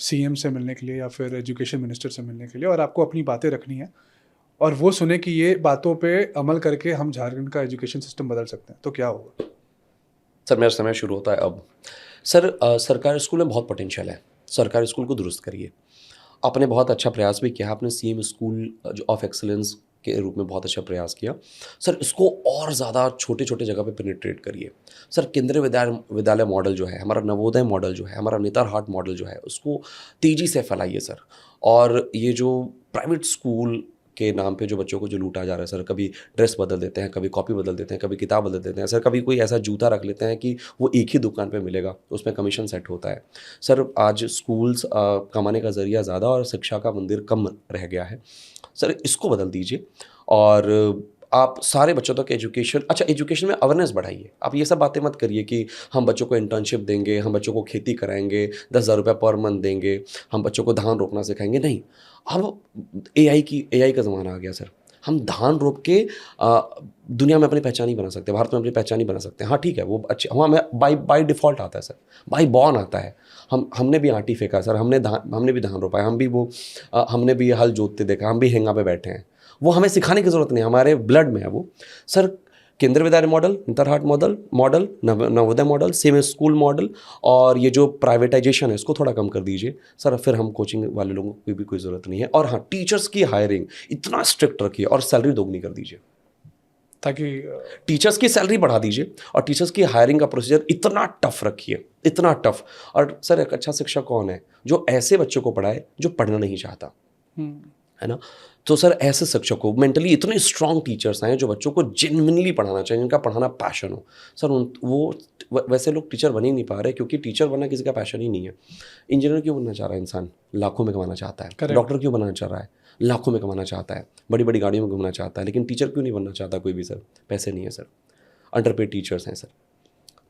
CM से मिलने के लिए या फिर एजुकेशन मिनिस्टर से मिलने के लिए, और आपको अपनी बातें रखनी है और वो सुने कि ये बातों पे अमल करके हम झारखंड का एजुकेशन सिस्टम बदल सकते हैं, तो क्या होगा? सर मेरा समय शुरू होता है अब। सर सरकारी स्कूल में बहुत पोटेंशियल है, सरकारी स्कूल को दुरुस्त करिए। आपने बहुत अच्छा प्रयास भी किया, आपने CM स्कूल जो ऑफ एक्सलेंस के रूप में बहुत अच्छा प्रयास किया सर। इसको और ज़्यादा छोटे छोटे जगह पे पेनिट्रेट करिए सर। केंद्रीय विद्यालय मॉडल जो है, हमारा नवोदय मॉडल जो है, हमारा नेतरहाट मॉडल जो है, उसको तेज़ी से फैलाइए सर। और ये जो प्राइवेट स्कूल के नाम पे जो बच्चों को जो लूटा जा रहा है सर, कभी ड्रेस बदल देते हैं, कभी कॉपी बदल देते हैं, कभी किताब बदल देते हैं सर, कभी कोई ऐसा जूता रख लेते हैं कि वो एक ही दुकान पे मिलेगा, उसमें कमीशन सेट होता है सर। आज स्कूल्स कमाने का ज़रिया ज़्यादा और शिक्षा का मंदिर कम रह गया है सर, इसको बदल दीजिए। और आप सारे बच्चों तक एजुकेशन, अच्छा एजुकेशन में अवेयरनेस बढ़ाइए। आप ये सब बातें मत करिए कि हम बच्चों को इंटर्नशिप देंगे, हम बच्चों को खेती कराएंगे, 10,000 रुपये पर मंथ देंगे, हम बच्चों को धान रोपना सिखाएंगे। नहीं, अब AI का ज़माना आ गया सर। हम धान रोप के दुनिया में अपनी पहचान ही बना सकते हैं, भारत में अपनी पहचान ही बना सकते हैं। हाँ ठीक है, वो अच्छे, हमें बाई डिफ़ॉल्ट आता है सर, बाई बॉर्न आता है। हमने भी आटी फेंका सर, हमने भी धान रोपा है, हमने भी हल जोतते देखा, हम भी हेंगा पे बैठे हैं। वो हमें सिखाने की ज़रूरत नहीं, हमारे ब्लड में है वो सर। केंद्रीय विद्यालय model, Netarhat model, Navodaya model, same school model, और ये जो प्राइवेटाइजेशन है इसको थोड़ा कम कर दीजिए सर, फिर हम कोचिंग वाले लोगों की भी कोई ज़रूरत नहीं है। और हाँ, टीचर्स की हायरिंग इतना स्ट्रिक्ट रखिए और सैलरी दोगुनी कर दीजिए, ताकि टीचर्स की सैलरी बढ़ा दीजिए और टीचर्स की हायरिंग का प्रोसीजर इतना टफ रखिए, इतना टफ। और सर एक अच्छा शिक्षक कौन है? जो ऐसे बच्चों को पढ़ाए जो पढ़ना नहीं चाहता, है ना। तो सर ऐसे शिक्षकों, मेंटली इतने स्ट्रांग टीचर्स हैं जो बच्चों को जेन्युइनली पढ़ाना चाहिए, जिनका पढ़ाना पैशन हो। सर वैसे लोग टीचर बन ही नहीं पा रहे, क्योंकि टीचर बनना किसी का पैशन ही नहीं है। इंजीनियर क्यों बनना चाह रहा है इंसान? लाखों में कमाना चाहता है। डॉक्टर क्यों बनना चाह रहा है? लाखों में कमाना चाहता है, बड़ी बड़ी गाड़ियों में घूमना चाहता है। लेकिन टीचर क्यों नहीं बनना चाहता कोई भी सर? पैसे नहीं है सर, अंडरपेड टीचर्स हैं सर।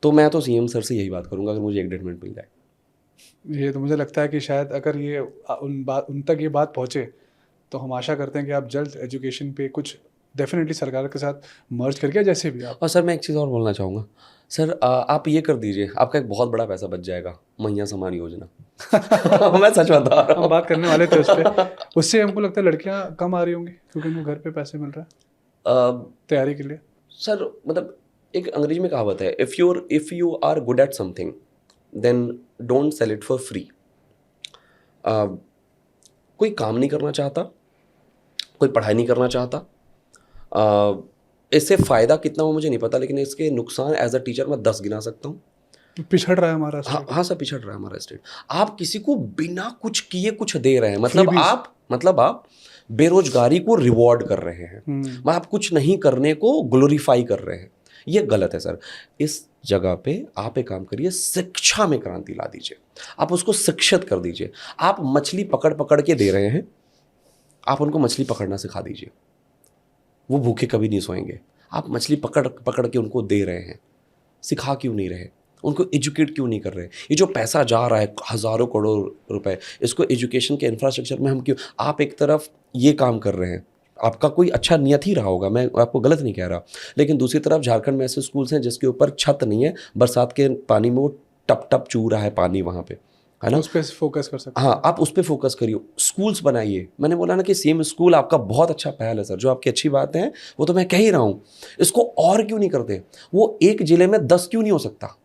तो मैं तो सीएम सर से यही बात करूंगा, अगर मुझे 1-1.5 मिनट मिल जाए। ये तो मुझे लगता है कि शायद अगर ये उन तक ये बात पहुँचे तो हम आशा करते हैं कि आप जल्द एजुकेशन पे कुछ डेफिनेटली सरकार के साथ मर्ज करके, जैसे भी आप। और सर मैं एक चीज़ और बोलना चाहूँगा सर, आप ये कर दीजिए, आपका एक बहुत बड़ा पैसा बच जाएगा, मैया समान योजना। मैं सच बता रहा हूँ, हम बात करने वाले थे उस पर। उससे हमको लगता है लड़कियां कम आ रही होंगी क्योंकि उनको घर पे पैसे मिल रहा है तैयारी के लिए। सर मतलब एक अंग्रेजी में कहावत है, if you are good at something then don't sell it for free. कोई काम नहीं करना चाहता, कोई पढ़ाई नहीं करना चाहता, इससे फ़ायदा कितना हो मुझे नहीं पता, लेकिन इसके नुकसान एज अ टीचर मैं 10 गिना सकता हूँ। पिछड़ रहा है हमारा हाँ सर, पिछड़ रहा है हमारा स्टेट। आप किसी को बिना कुछ किए कुछ दे रहे हैं, मतलब आप बेरोजगारी को रिवॉर्ड कर रहे हैं, आप कुछ नहीं करने को ग्लोरीफाई कर रहे हैं। ये गलत है सर। इस जगह पे आप एक काम करिए, शिक्षा में क्रांति ला दीजिए, आप उसको शिक्षित कर दीजिए। आप मछली पकड़ पकड़ के दे रहे हैं, आप उनको मछली पकड़ना सिखा दीजिए, वो भूखे कभी नहीं सोएंगे। आप मछली पकड़ पकड़ के उनको दे रहे हैं, सिखा क्यों नहीं रहे? उनको एजुकेट क्यों नहीं कर रहे? ये जो पैसा जा रहा है हज़ारों करोड़ रुपए, इसको एजुकेशन के इंफ्रास्ट्रक्चर में हम क्यों? आप एक तरफ ये काम कर रहे हैं, आपका कोई अच्छा नियत ही रहा होगा, मैं आपको गलत नहीं कह रहा, लेकिन दूसरी तरफ झारखंड में ऐसे स्कूल्स हैं जिसके ऊपर छत नहीं है, बरसात के पानी में वो टप टप चू रहा है पानी वहाँ पे, है ना। उस पर फोकस कर सकते हैं। हाँ, आप उस पर फोकस करिए, स्कूल्स बनाइए। मैंने बोला ना कि सेम स्कूल आपका बहुत अच्छा पहल है सर, जो आपकी अच्छी बात है वो तो मैं कह ही रहा हूँ, इसको और क्यों नहीं करते? वो एक जिले में 10 क्यों नहीं हो सकता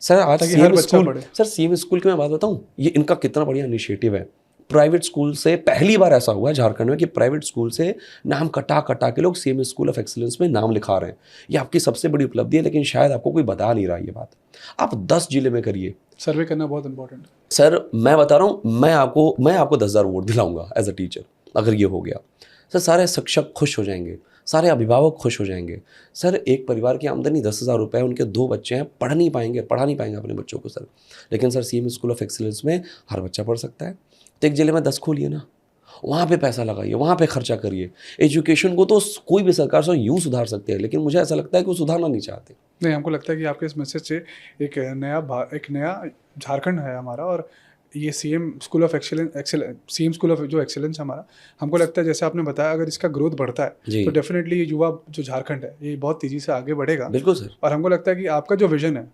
सर? आज same school, sir same school की मैं बात बताऊँ, ये इनका कितना बढ़िया इनिशिएटिव है। प्राइवेट स्कूल से पहली बार ऐसा हुआ है झारखंड में कि प्राइवेट स्कूल से नाम कटा कटा के लोग सेम स्कूल ऑफ एक्सीलेंस में नाम लिखा रहे हैं। ये आपकी सबसे बड़ी उपलब्धि है, लेकिन शायद आपको कोई बता नहीं रहा ये बात। आप 10 जिले में करिए, सर्वे करना बहुत इंपॉर्टेंट है सर। मैं बता रहा हूँ, मैं आपको 10,000 वोट दिलाऊंगा एज अ टीचर, अगर ये हो गया सर। सारे शिक्षक खुश हो जाएंगे, सारे अभिभावक खुश हो जाएंगे सर। एक परिवार की आमदनी 10,000 रुपये है, उनके 2 बच्चे हैं, पढ़ा नहीं पाएंगे अपने बच्चों को सर। लेकिन sir CM school of excellence में हर बच्चा पढ़ सकता है। तो एक जिले में 10 खोलिए ना, वहाँ पे पैसा लगाइए, वहाँ पे खर्चा करिए। एजुकेशन को तो कोई भी सरकार से यूँ सुधार सकते हैं, लेकिन मुझे ऐसा लगता है कि वो सुधारना नहीं चाहते। नहीं, हमको लगता है कि आपके इस मैसेज से एक नया झारखंड है हमारा, और ये CM school of CM school of जो एक्सेलेंस हमारा, हमको लगता है जैसे आपने बताया, अगर इसका ग्रोथ बढ़ता है तो डेफिनेटली युवा जो झारखंड है ये बहुत तेज़ी से आगे बढ़ेगा। बिल्कुल सर। और हमको लगता है कि आपका जो विजन है,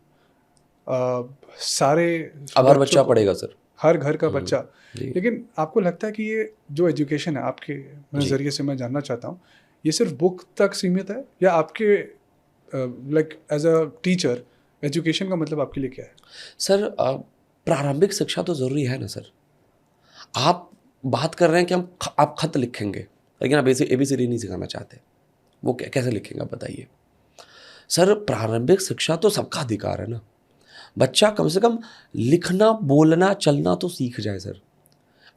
सारे अब हर बच्चा पढ़ेगा सर, हर घर का बच्चा। लेकिन आपको लगता है कि ये जो एजुकेशन है आपके नज़रिए से, मैं जानना चाहता हूँ, ये सिर्फ बुक तक सीमित है, या आपके like as a teacher education का मतलब आपके लिए क्या है? सर प्रारंभिक शिक्षा तो ज़रूरी है ना सर। आप बात कर रहे हैं कि आप खत लिखेंगे, लेकिन आप ABCD नहीं सिखाना चाहते, वो कैसे लिखेंगे आप बताइए सर। प्रारंभिक शिक्षा तो सबका अधिकार है ना। बच्चा कम से कम लिखना, बोलना, चलना तो सीख जाए सर।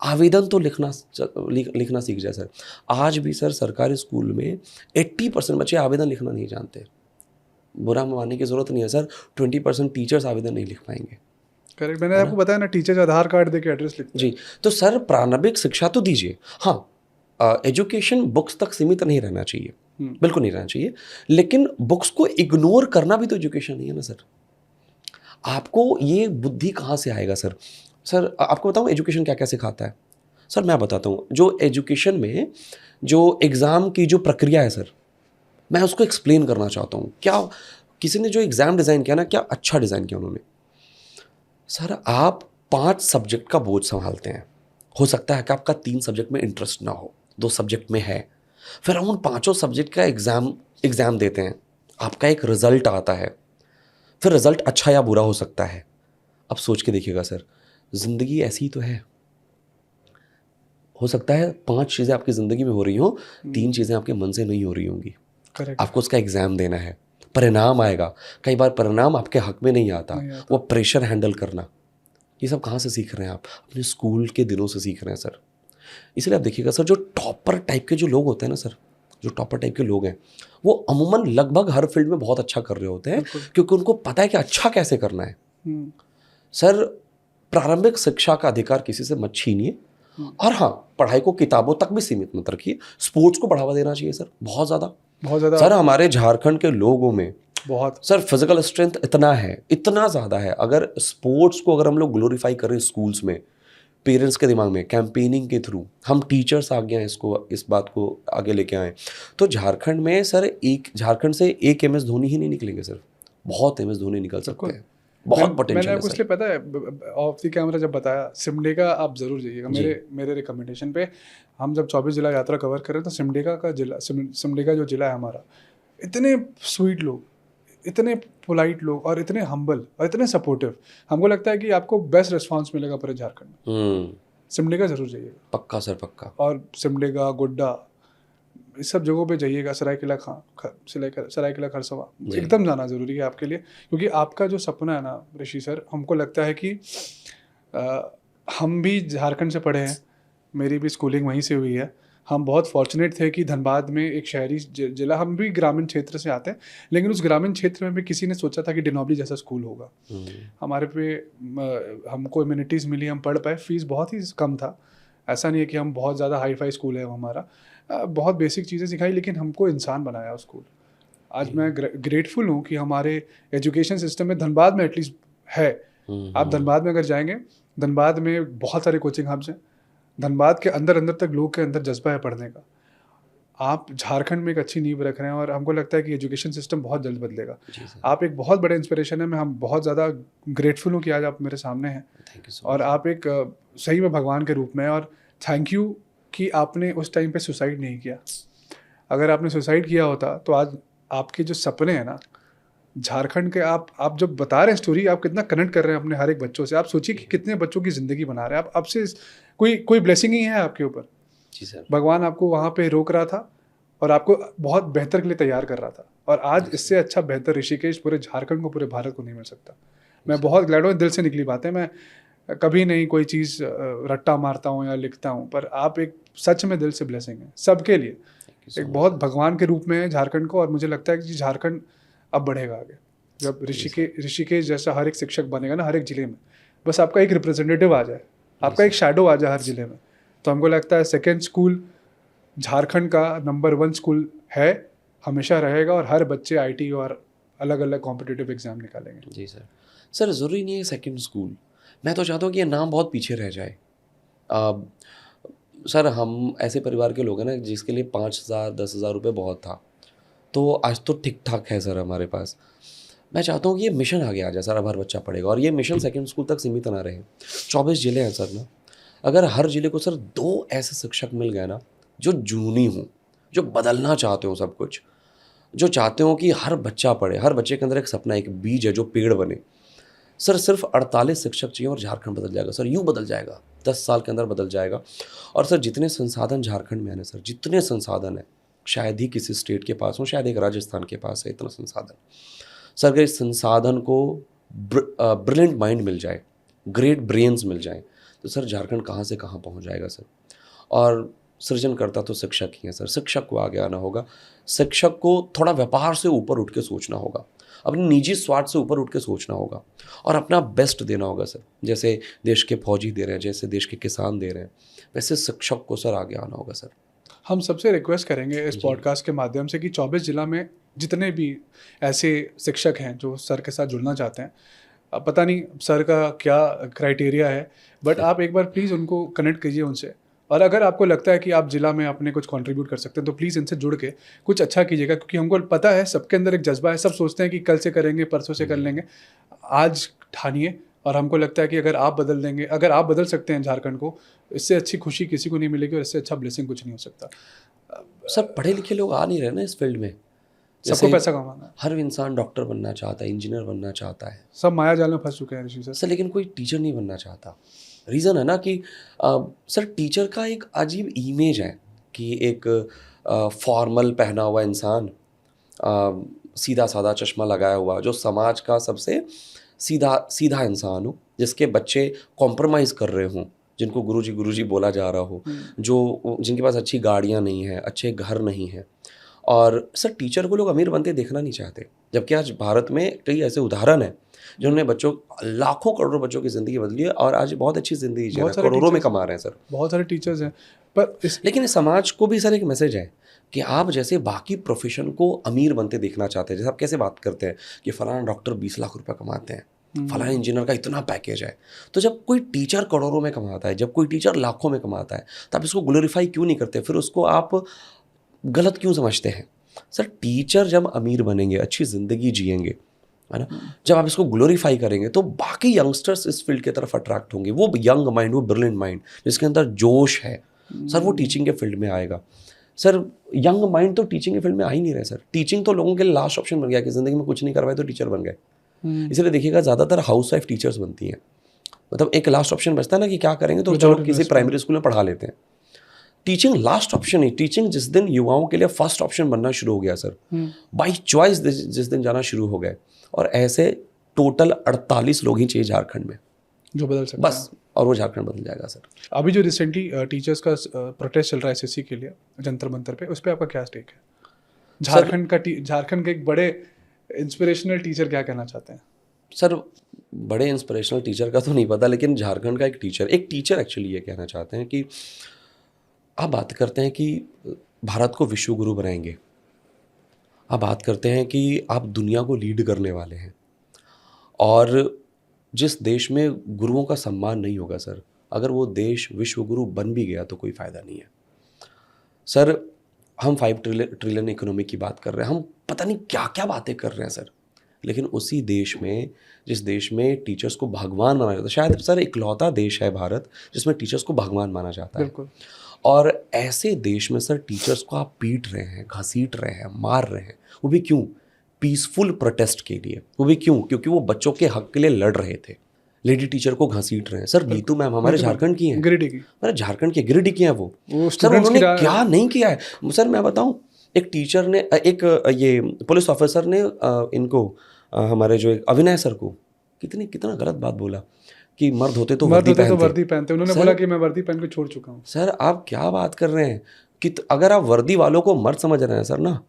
आवेदन तो लिखना सीख जाए सर। आज भी सर सरकारी स्कूल में 80% बच्चे आवेदन लिखना नहीं जानते। बुरा मानने की ज़रूरत नहीं है सर, 20% टीचर्स आवेदन नहीं लिख पाएंगे। करेक्ट, मैंने आपको बताया ना, टीचर्स आधार कार्ड देके एड्रेस लिखते हैं। जी, तो सर प्रारंभिक शिक्षा तो दीजिए। हाँ, एजुकेशन बुक्स तक सीमित नहीं रहना चाहिए, बिल्कुल नहीं रहना चाहिए, लेकिन बुक्स को इग्नोर करना भी तो एजुकेशन नहीं है ना सर। आपको ये बुद्धि कहाँ से आएगा सर? सर आपको बताऊँ एजुकेशन क्या क्या सिखाता है सर, मैं बताता हूँ। जो एजुकेशन में जो एग्ज़ाम की जो प्रक्रिया है सर, मैं उसको एक्सप्लेन करना चाहता हूँ। क्या किसी ने जो एग्ज़ाम डिज़ाइन किया ना, क्या अच्छा डिज़ाइन किया उन्होंने सर। आप 5 सब्जेक्ट का बोझ संभालते हैं, हो सकता है कि आपका 3 सब्जेक्ट में इंटरेस्ट ना हो, 2 सब्जेक्ट में है, फिर हम उन 5 सब्जेक्ट का एग्ज़ाम एग्ज़ाम देते हैं, आपका एक रिज़ल्ट आता है, फिर रिज़ल्ट अच्छा या बुरा हो सकता है। अब सोच के देखिएगा सर, ज़िंदगी ऐसी ही तो है। हो सकता है 5 चीज़ें आपकी ज़िंदगी में हो रही हों, 3 चीज़ें आपके मन से नहीं हो रही होंगी। करेक्ट। आपको उसका एग्ज़ाम देना है, परिणाम आएगा। कई बार परिणाम आपके हक में नहीं आता, वो प्रेशर हैंडल करना, ये सब कहाँ से सीख रहे हैं आप? अपने स्कूल के दिनों से सीख रहे हैं सर। इसलिए आप देखिएगा सर, जो टॉपर टाइप के जो लोग होते हैं ना सर, जो टॉपर टाइप के लोग हैं, वो अमूमन लगभग हर फील्ड में बहुत अच्छा कर रहे होते हैं, क्योंकि उनको पता है कि अच्छा कैसे करना है। सर, प्रारंभिक शिक्षा का अधिकार किसी से मत छीनिए, और हाँ, पढ़ाई को किताबों तक भी सीमित मत रखिए। स्पोर्ट्स को बढ़ावा देना चाहिए सर, बहुत ज़्यादा। सर, हमारे झारखंड के लोगों में बहुत सर फिजिकल स्ट्रेंथ इतना है, इतना ज़्यादा है। अगर स्पोर्ट्स को अगर हम लोग ग्लोरीफाई करें स्कूल्स में, पेरेंट्स के दिमाग में, कैंपेनिंग के थ्रू, हम टीचर्स आगे आए, इस बात को आगे लेके आए, तो झारखंड में सर झारखंड से एक MS धोनी ही नहीं निकलेंगे सर, बहुत MS धोनी निकल सकते हैं, बहुत पोटेंशियल मैंने है आपको सर। इसलिए पता है ऑफ द कैमरा जब बताया, सिमडेगा आप ज़रूर जाइएगा। मेरे रिकमेंडेशन पे हम जब 24 जिला यात्रा कवर करें तो सिमडेगा जो जिला है हमारा, इतने स्वीट लोग, इतने पोलाइट लोग और इतने हम्बल और इतने सपोर्टिव, हमको लगता है कि आपको बेस्ट रिस्पांस मिलेगा पूरे झारखंड में। सिमडेगा ज़रूर जाइएगा, पक्का सर, पक्का। और सिमडेगा, गोड्डा, इस सब जगहों पे जाइएगा। सरायकेला खरसवा एकदम जाना ज़रूरी है आपके लिए, क्योंकि आपका जो सपना है ना ऋषि सर, हमको लगता है कि हम भी झारखंड से पढ़े हैं, मेरी भी स्कूलिंग वहीं से हुई है। हम बहुत फॉर्चुनेट थे कि धनबाद में एक शहरी जिला, हम भी ग्रामीण क्षेत्र से आते हैं, लेकिन उस ग्रामीण क्षेत्र में भी किसी ने सोचा था कि डिनोबली जैसा स्कूल होगा। हमारे पे हमको इम्यूनिटीज़ मिली, हम पढ़ पाए, फीस बहुत ही कम था। ऐसा नहीं है कि हम बहुत ज़्यादा हाई फाई स्कूल है हमारा, बहुत बेसिक चीज़ें सिखाई, लेकिन हमको इंसान बनाया उस स्कूल। आज मैं ग्रेटफुल हूँ कि हमारे एजुकेशन सिस्टम में धनबाद में एटलीस्ट है। आप धनबाद में अगर जाएंगे, धनबाद में बहुत सारे कोचिंग हब्स हैं, धनबाद के अंदर तक लोग के अंदर जज्बा है पढ़ने का। आप झारखंड में एक अच्छी नींव रख रहे हैं, और हमको लगता है कि एजुकेशन सिस्टम बहुत जल्द बदलेगा। आप एक बहुत बड़े इंस्पिरेशन है, मैं हम बहुत ज़्यादा ग्रेटफुल हूँ कि आज आप मेरे सामने हैं, और आप एक सही में भगवान के रूप में। और थैंक यू कि आपने उस टाइम पे सुसाइड नहीं किया। अगर आपने सुसाइड किया होता तो आज आपके जो सपने हैं ना झारखंड के, आप जब बता रहे हैं स्टोरी, आप कितना कनेक्ट कर रहे हैं अपने हर एक बच्चों से। आप सोचिए कि कितने बच्चों की ज़िंदगी बना रहे हैं आप। आपसे कोई ब्लेसिंग ही है आपके ऊपर। जी सर। भगवान आपको वहाँ पे रोक रहा था और आपको बहुत बेहतर के लिए तैयार कर रहा था, और आज इससे अच्छा बेहतर ऋषिकेश पूरे झारखंड को, पूरे भारत को नहीं मिल सकता। मैं बहुत ग्लैड हूँ, दिल से निकली बातें। मैं कभी नहीं कोई चीज़ रट्टा मारता हूँ या लिखता हूँ, पर आप एक सच में दिल से ब्लेसिंग है सबके लिए, एक बहुत भगवान के रूप में है झारखंड को। और मुझे लगता है कि झारखंड अब बढ़ेगा आगे, जब ऋषिकेश जैसा हर एक शिक्षक बनेगा ना हर एक ज़िले में, बस आपका एक रिप्रेजेंटेटिव आ जाए, आपका एक शैडो आ जाए हर ज़िले में, तो हमको लगता है सेकेंड स्कूल झारखंड का नंबर 1 स्कूल है, हमेशा रहेगा, और हर बच्चे IT और अलग अलग कॉम्पिटिटिव एग्ज़ाम निकालेंगे। जी सर। सर, ज़रूरी नहीं है सेकंड स्कूल, मैं तो चाहता हूँ कि ये नाम बहुत पीछे रह जाए। सर, हम ऐसे परिवार के लोग हैं ना जिसके लिए 5,000 10,000 रुपये बहुत था, तो आज तो ठीक ठाक है सर हमारे पास। मैं चाहता हूँ कि ये मिशन आगे आ जाए सर, अब हर बच्चा पढ़ेगा, और ये मिशन सेकंड स्कूल तक सीमित ना रहे। 24 ज़िले हैं सर ना, अगर हर ज़िले को सर 2 ऐसे शिक्षक मिल गए ना जो जुनूनी हों, जो बदलना चाहते हो सब कुछ, जो चाहते हो कि हर बच्चा पढ़े, हर बच्चे के अंदर एक सपना, एक बीज है जो पेड़ बने। सर, सिर्फ 48 शिक्षक चाहिए और झारखंड बदल जाएगा सर, यूँ बदल जाएगा, 10 साल के अंदर बदल जाएगा। और सर, जितने संसाधन झारखंड में है ना सर, जितने संसाधन है, शायद ही किसी स्टेट के पास हो, शायद एक राजस्थान के पास है इतना संसाधन। सर, अगर इस संसाधन को ब्रिलियंट माइंड मिल जाए, ग्रेट ब्रेन्स मिल जाएँ, तो सर झारखंड कहाँ से कहाँ पहुँच जाएगा सर। और सृजनकर्ता तो शिक्षक ही हैं सर, शिक्षक को आगे आना होगा, शिक्षक को थोड़ा व्यापार से ऊपर उठ के सोचना होगा, अपने निजी स्वार्थ से ऊपर उठ के सोचना होगा, और अपना बेस्ट देना होगा सर। जैसे देश के फौजी दे रहे हैं, जैसे देश के किसान दे रहे हैं, वैसे शिक्षक को सर आगे आना होगा सर। हम सबसे रिक्वेस्ट करेंगे इस पॉडकास्ट के माध्यम से कि 24 जिला में जितने भी ऐसे शिक्षक हैं जो सर के साथ जुड़ना चाहते हैं, पता नहीं सर का क्या क्राइटेरिया है, बट आप एक बार प्लीज़ उनको कनेक्ट कीजिए उनसे। और अगर आपको लगता है कि आप जिला में अपने कुछ कंट्रीब्यूट कर सकते हैं, तो प्लीज़ इनसे जुड़ के कुछ अच्छा कीजिएगा, क्योंकि हमको पता है सबके अंदर एक जज्बा है, सब सोचते हैं कि कल से करेंगे, परसों से कर लेंगे। आज ठानिए, और हमको लगता है कि अगर आप बदल देंगे, अगर आप बदल सकते हैं झारखंड को, इससे अच्छी खुशी किसी को नहीं मिलेगी, और इससे अच्छा ब्लेसिंग कुछ नहीं हो सकता। सर, पढ़े लिखे लोग आ नहीं रहे ना इस फील्ड में, सबको पैसा कमाना है, हर इंसान डॉक्टर बनना चाहता है, इंजीनियर बनना चाहता है सब माया जाल में फंस चुके हैं ऋषि सर। सर, लेकिन कोई टीचर नहीं बनना चाहता। रीज़न है ना कि सर टीचर का एक अजीब इमेज है कि एक फॉर्मल पहना हुआ इंसान, सीधा साधा चश्मा लगाया हुआ, जो समाज का सबसे सीधा सीधा इंसान हो, जिसके बच्चे कॉम्प्रोमाइज़ कर रहे हों, जिनको गुरुजी बोला जा रहा हो, जो जिनके पास अच्छी गाड़ियाँ नहीं हैं, अच्छे घर नहीं हैं। और सर टीचर को लोग अमीर बनते देखना नहीं चाहते, जबकि आज भारत में कई ऐसे उदाहरण हैं जिन्होंने बच्चों, लाखों करोड़ों बच्चों की ज़िंदगी बदली है और आज बहुत अच्छी ज़िंदगी जी रहे हैं, करोड़ों में कमा रहे हैं सर। बहुत सारे टीचर्स हैं, पर लेकिन इस समाज को भी सर एक मैसेज है कि आप जैसे बाकी प्रोफेशन को अमीर बनते देखना चाहते हैं। जैसे आप कैसे बात करते हैं कि फलाना डॉक्टर 20 लाख रुपए कमाते हैं, फलाना इंजीनियर का इतना पैकेज है, तो जब कोई टीचर करोड़ों में कमाता है, जब कोई टीचर लाखों में कमाता है, तो आप इसको ग्लोरीफाई क्यों नहीं करते? फिर उसको आप गलत क्यों समझते हैं? सर टीचर जब अमीर बनेंगे, अच्छी ज़िंदगी जिएंगे, है ना, जब आप इसको ग्लोरीफाई करेंगे तो बाकी यंगस्टर्स इस फील्ड की तरफ अट्रैक्ट होंगे। वो यंग माइंड, वो ब्रिलियंट माइंड जिसके अंदर जोश है सर, वो टीचिंग के फील्ड में आएगा। सर यंग माइंड तो टीचिंग के फील्ड में आ ही नहीं रहे सर। टीचिंग तो लोगों के लिए लास्ट ऑप्शन बन गया कि ज़िंदगी में कुछ नहीं करवाए तो टीचर बन गए। इसलिए देखिएगा ज़्यादातर हाउस वाइफ टीचर्स बनती हैं। मतलब एक लास्ट ऑप्शन बचता है ना कि क्या करेंगे, तो चलो किसी प्राइमरी स्कूल में पढ़ा लेते हैं। टीचिंग लास्ट ऑप्शन नहीं, टीचिंग जिस दिन युवाओं के लिए फर्स्ट ऑप्शन बनना शुरू हो गया सर, बाई चॉइस जिस दिन जाना शुरू हो गए, और ऐसे टोटल 48 लोग ही चाहिए झारखंड में जो बदल सकते बस, और वो झारखंड बदल जाएगा सर। अभी जो रिसेंटली टीचर्स का प्रोटेस्ट चल रहा है एसएससी के लिए जंतर मंतर पे, उस पर आपका क्या स्टेक है? झारखंड के एक बड़े इंस्पिरेशनल टीचर क्या कहना चाहते हैं? सर बड़े इंस्पिरेशनल टीचर का तो नहीं पता, लेकिन झारखंड का एक टीचर एक्चुअली ये कहना चाहते हैं कि आप बात करते हैं कि भारत को विश्व गुरु बनाएंगे, आप बात करते हैं कि आप दुनिया को लीड करने वाले हैं, और जिस देश में गुरुओं का सम्मान नहीं होगा सर, अगर वो देश विश्व गुरु बन भी गया तो कोई फ़ायदा नहीं है सर। हम 5 ट्रिलियन इकोनॉमी की बात कर रहे हैं, हम पता नहीं क्या क्या बातें कर रहे हैं सर, लेकिन उसी देश में, जिस देश में टीचर्स को भगवान माना जाता है, शायद सर इकलौता देश है भारत जिसमें टीचर्स को भगवान माना जाता है। बिल्कुल। और ऐसे देश में सर टीचर्स को आप पीट रहे हैं, घसीट रहे हैं, मार रहे हैं, वो भी क्यों? पीसफुल प्रोटेस्ट के लिए। वो भी क्यों? क्योंकि वो बच्चों के हक के लिए लड़ रहे थे। लेडी टीचर को घसीट रहे हैं सर। नीतू मैम हमारे झारखंड की हैं, गिरिडीह की, हमारे झारखंड की गिरिडीह की हैं वो सर। स्टूडेंट्स उन्होंने क्या नहीं किया है सर, मैं बताऊं। एक टीचर ने, एक ये पुलिस ऑफिसर ने इनको हमारे जो एक अविनय सर को कितना गलत बात बोला कि मर्द होते तो वर्दी पहनते। उन्होंने बोला कि मैं वर्दी पहन के छोड़ चुका हूँ। सर आप क्या बात कर रहे हैं कि अगर आप वर्दी वालों को मर्द समझ रहे हैं सर ना,